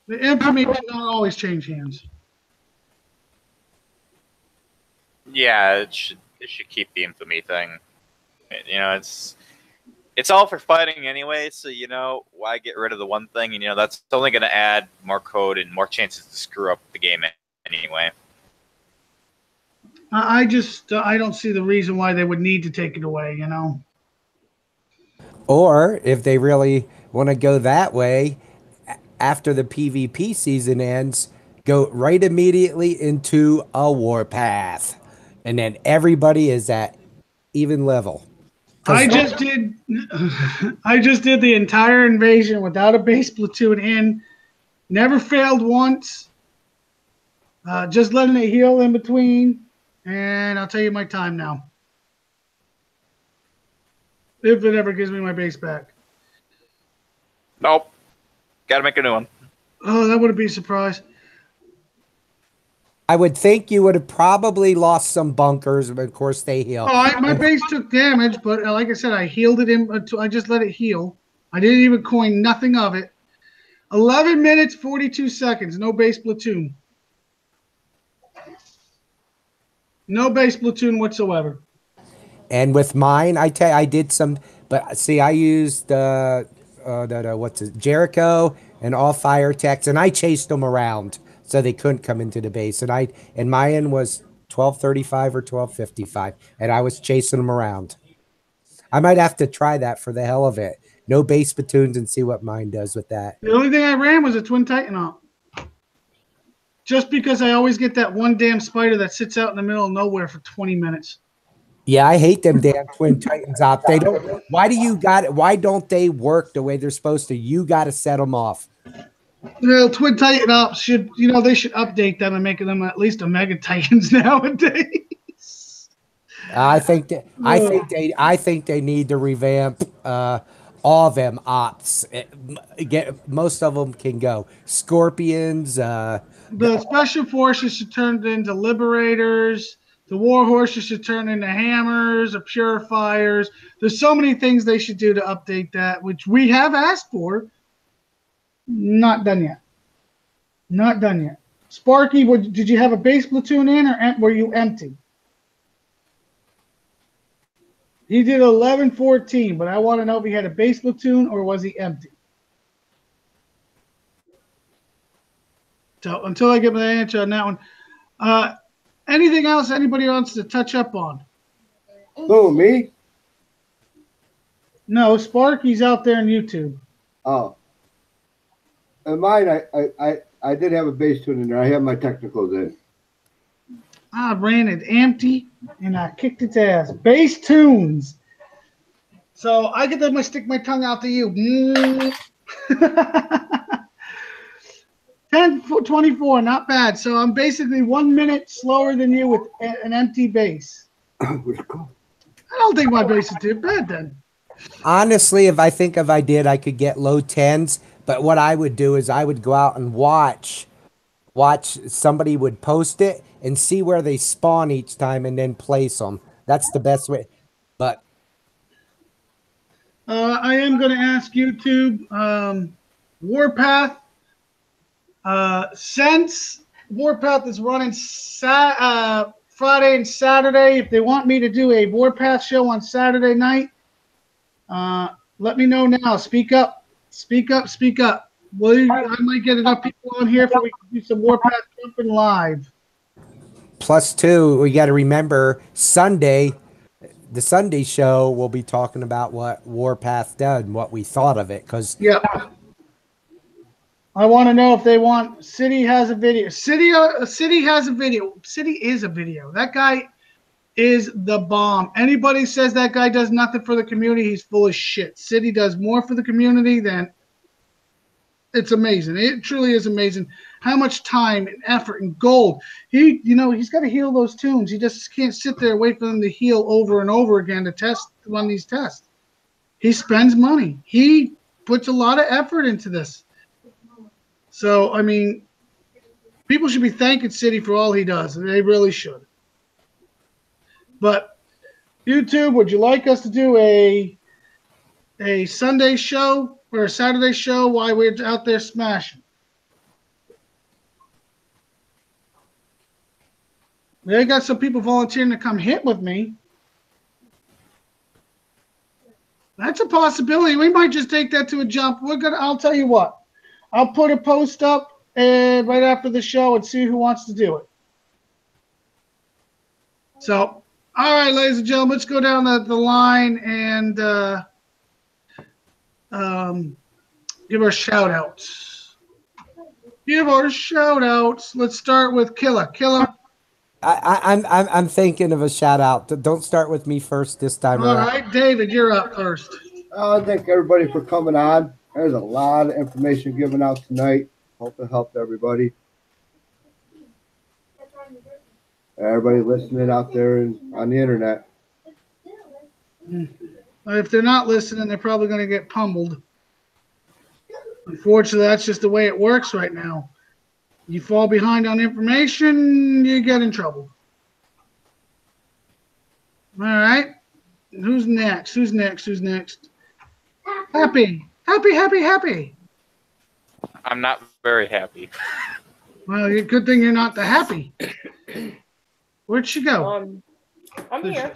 Speaker 2: The infamy should not always change hands.
Speaker 9: Yeah, it should keep the infamy thing. You know, it's all for fighting anyway, so you know, why get rid of the one thing? And you know, that's only going to add more code and more chances to screw up the game anyway.
Speaker 2: I don't see the reason why they would need to take it away, you know.
Speaker 5: Or if they really want to go that way, after the PvP season ends, go right immediately into a warpath. And then everybody is at even level.
Speaker 2: I just did the entire invasion without a base platoon in. Never failed once. Just letting it heal in between. And I'll tell you my time now. If it ever gives me my base back.
Speaker 9: Nope. Gotta make a new one.
Speaker 2: Oh, that wouldn't be a surprise.
Speaker 5: I would think you would have probably lost some bunkers, but of course they heal.
Speaker 2: Oh, my base took damage, but like I said, I healed it in. I just let it heal. I didn't even coin nothing of it. 11 minutes, 42 seconds. No base platoon. No base platoon whatsoever.
Speaker 5: And with mine, I did some, but see, I used Jericho and all fire techs, and I chased them around so they couldn't come into the base. And mine was 1235 or 1255, and I was chasing them around. I might have to try that for the hell of it. No base platoons and see what mine does with that.
Speaker 2: The only thing I ran was a Twin Titan op. Just because I always get that one damn spider that sits out in the middle of nowhere for 20 minutes.
Speaker 5: Yeah, I hate them damn Twin Titans op. They don't. Why don't they work the way they're supposed to? You got to set them off.
Speaker 2: Well, Twin Titan ops should, they should update them and make them at least a Mega Titans nowadays.
Speaker 5: I think they need to revamp all of them ops. Most of them can go. Scorpions.
Speaker 2: The special forces should turn into liberators. The war horses should turn into hammers or purifiers. There's so many things they should do to update that, which we have asked for. Not done yet. Not done yet. Sparky, did you have a base platoon in, or were you empty? He did 11-14, but I want to know if he had a base platoon or was he empty. So until I get my answer on that one, anything else anybody wants to touch up on?
Speaker 7: Who, me?
Speaker 2: No, Sparky's out there on YouTube.
Speaker 7: Oh. And mine, I did have a base tune in there. I have my technicals in.
Speaker 2: I ran it empty and I kicked its ass. Base tunes. So I get to stick my tongue out to you. 10-24, not bad. So I'm basically 1 minute slower than you with an empty base.
Speaker 7: Where'd it go?
Speaker 2: I don't think my base is too bad then.
Speaker 5: Honestly, if I did, I could get low 10s. But what I would do is I would go out and watch somebody would post it and see where they spawn each time and then place them. That's the best way. But
Speaker 2: I am going to ask YouTube, Warpath, since Warpath is running Friday and Saturday, if they want me to do a Warpath show on Saturday night, let me know now. Speak up. Speak up. Speak up. I might get enough people on here for we can do some Warpath jumping live.
Speaker 5: plus two, we got to remember Sunday, the Sunday show, we'll be talking about what Warpath did and what we thought of it. Because
Speaker 2: Yeah. I want to know if they want. City has a video. City has a video. City is a video. That guy is the bomb. Anybody says that guy does nothing for the community, he's full of shit. City does more for the community than. It's amazing. It truly is amazing how much time and effort and gold. He's got to heal those tunes. He just can't sit there and wait for them to heal over and over again to run these tests. He spends money. He puts a lot of effort into this. So, I mean, people should be thanking City for all he does. They really should. But YouTube, would you like us to do a Sunday show or a Saturday show while we're out there smashing? They got some people volunteering to come hit with me. That's a possibility. We might just take that to a jump. I'll tell you what. I'll put a post up right after the show and see who wants to do it. So, all right, ladies and gentlemen, let's go down the line and give our shout outs. Let's start with Killa. Killa.
Speaker 5: I'm thinking of a shout out. Don't start with me first this time
Speaker 2: All
Speaker 5: around.
Speaker 2: right, David, you're up first.
Speaker 7: Thank everybody for coming on. There's a lot of information given out tonight. Hope it helped everybody. Everybody listening out there on the internet.
Speaker 2: If they're not listening, they're probably going to get pummeled. Unfortunately, that's just the way it works right now. You fall behind on information, you get in trouble. All right. Who's next? Happy.
Speaker 9: I'm not very happy.
Speaker 2: Well, good thing you're not the happy. Where'd she go?
Speaker 8: I'm here.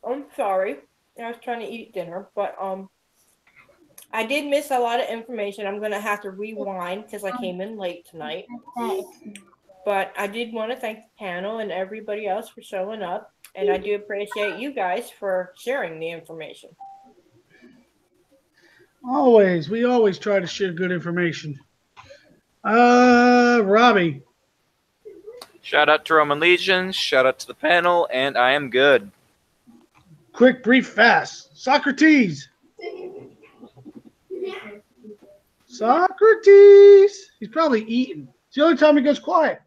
Speaker 8: I'm sorry. I was trying to eat dinner, but I did miss a lot of information. I'm gonna have to rewind because I came in late tonight. But I did want to thank the panel and everybody else for showing up, and I do appreciate you guys for sharing the information.
Speaker 2: We always try to share good information. Robbie.
Speaker 9: Shout out to Roman Legion, shout out to the panel, and I am good.
Speaker 2: Quick, brief, fast. Socrates. He's probably eating. It's the only time he goes quiet.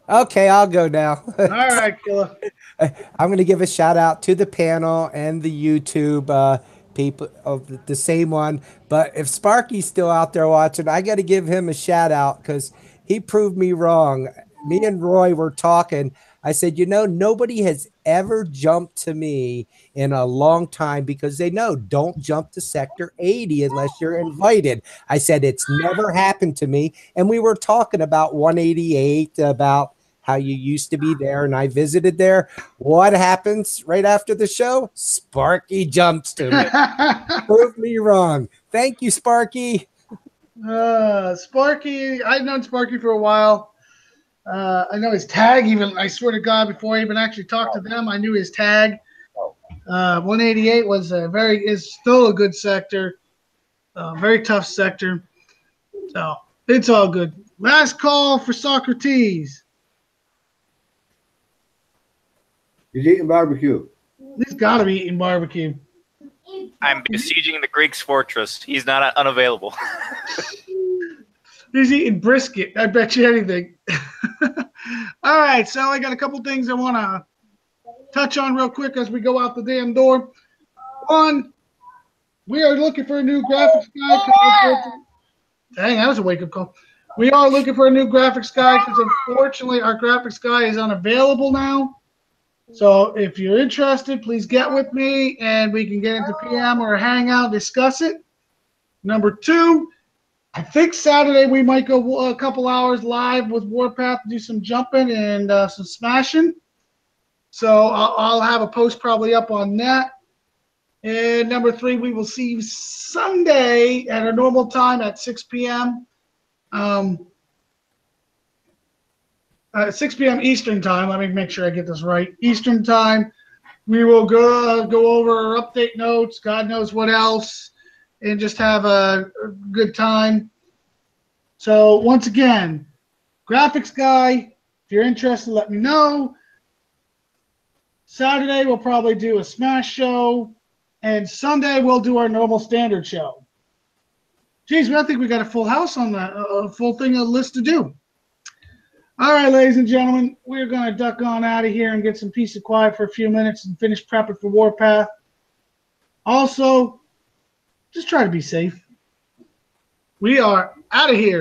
Speaker 5: Okay, I'll go now.
Speaker 2: All right, Killa.
Speaker 5: I'm going to give a shout out to the panel and the YouTube people of the same one. But if Sparky's still out there watching, I got to give him a shout out because he proved me wrong. Me and Roy were talking. I said, nobody has ever jumped to me in a long time because they know don't jump to Sector 80 unless you're invited. I said, it's never happened to me. And we were talking about 188, about how you used to be there, and I visited there. What happens right after the show? Sparky jumps to me. Proved me wrong. Thank you, Sparky.
Speaker 2: Sparky, I've known Sparky for a while. I know his tag even. I swear to God, before I even actually talked to them, I knew his tag. 188 is still a good sector. Very tough sector. So it's all good. Last call for Socrates.
Speaker 7: He's eating barbecue.
Speaker 2: He's got to be eating barbecue.
Speaker 9: I'm besieging the Greek's fortress. He's not unavailable.
Speaker 2: He's eating brisket. I bet you anything. All right, so I got a couple things I want to touch on real quick as we go out the damn door. One, we are looking for a new graphics guy. Dang, that was a wake-up call. We are looking for a new graphics guy because unfortunately our graphics guy is unavailable now. So if you're interested, please get with me and we can get into PM or a hangout, discuss it. Number two, I think Saturday we might go a couple hours live with Warpath, do some jumping and some smashing. So I'll have a post probably up on that. And number three, we will see you Sunday at a normal time at 6 p.m. 6 p.m. Eastern time. Let me make sure I get this right. Eastern time. We will go over our update notes, God knows what else, and just have a good time. So once again, graphics guy, if you're interested, let me know. Saturday we'll probably do a Smash show, and Sunday we'll do our normal standard show. Geez, I think we got a full house on that, a full thing, a list to do. All right, ladies and gentlemen, we're going to duck on out of here and get some peace and quiet for a few minutes and finish prepping for Warpath. Also, just try to be safe. We are out of here.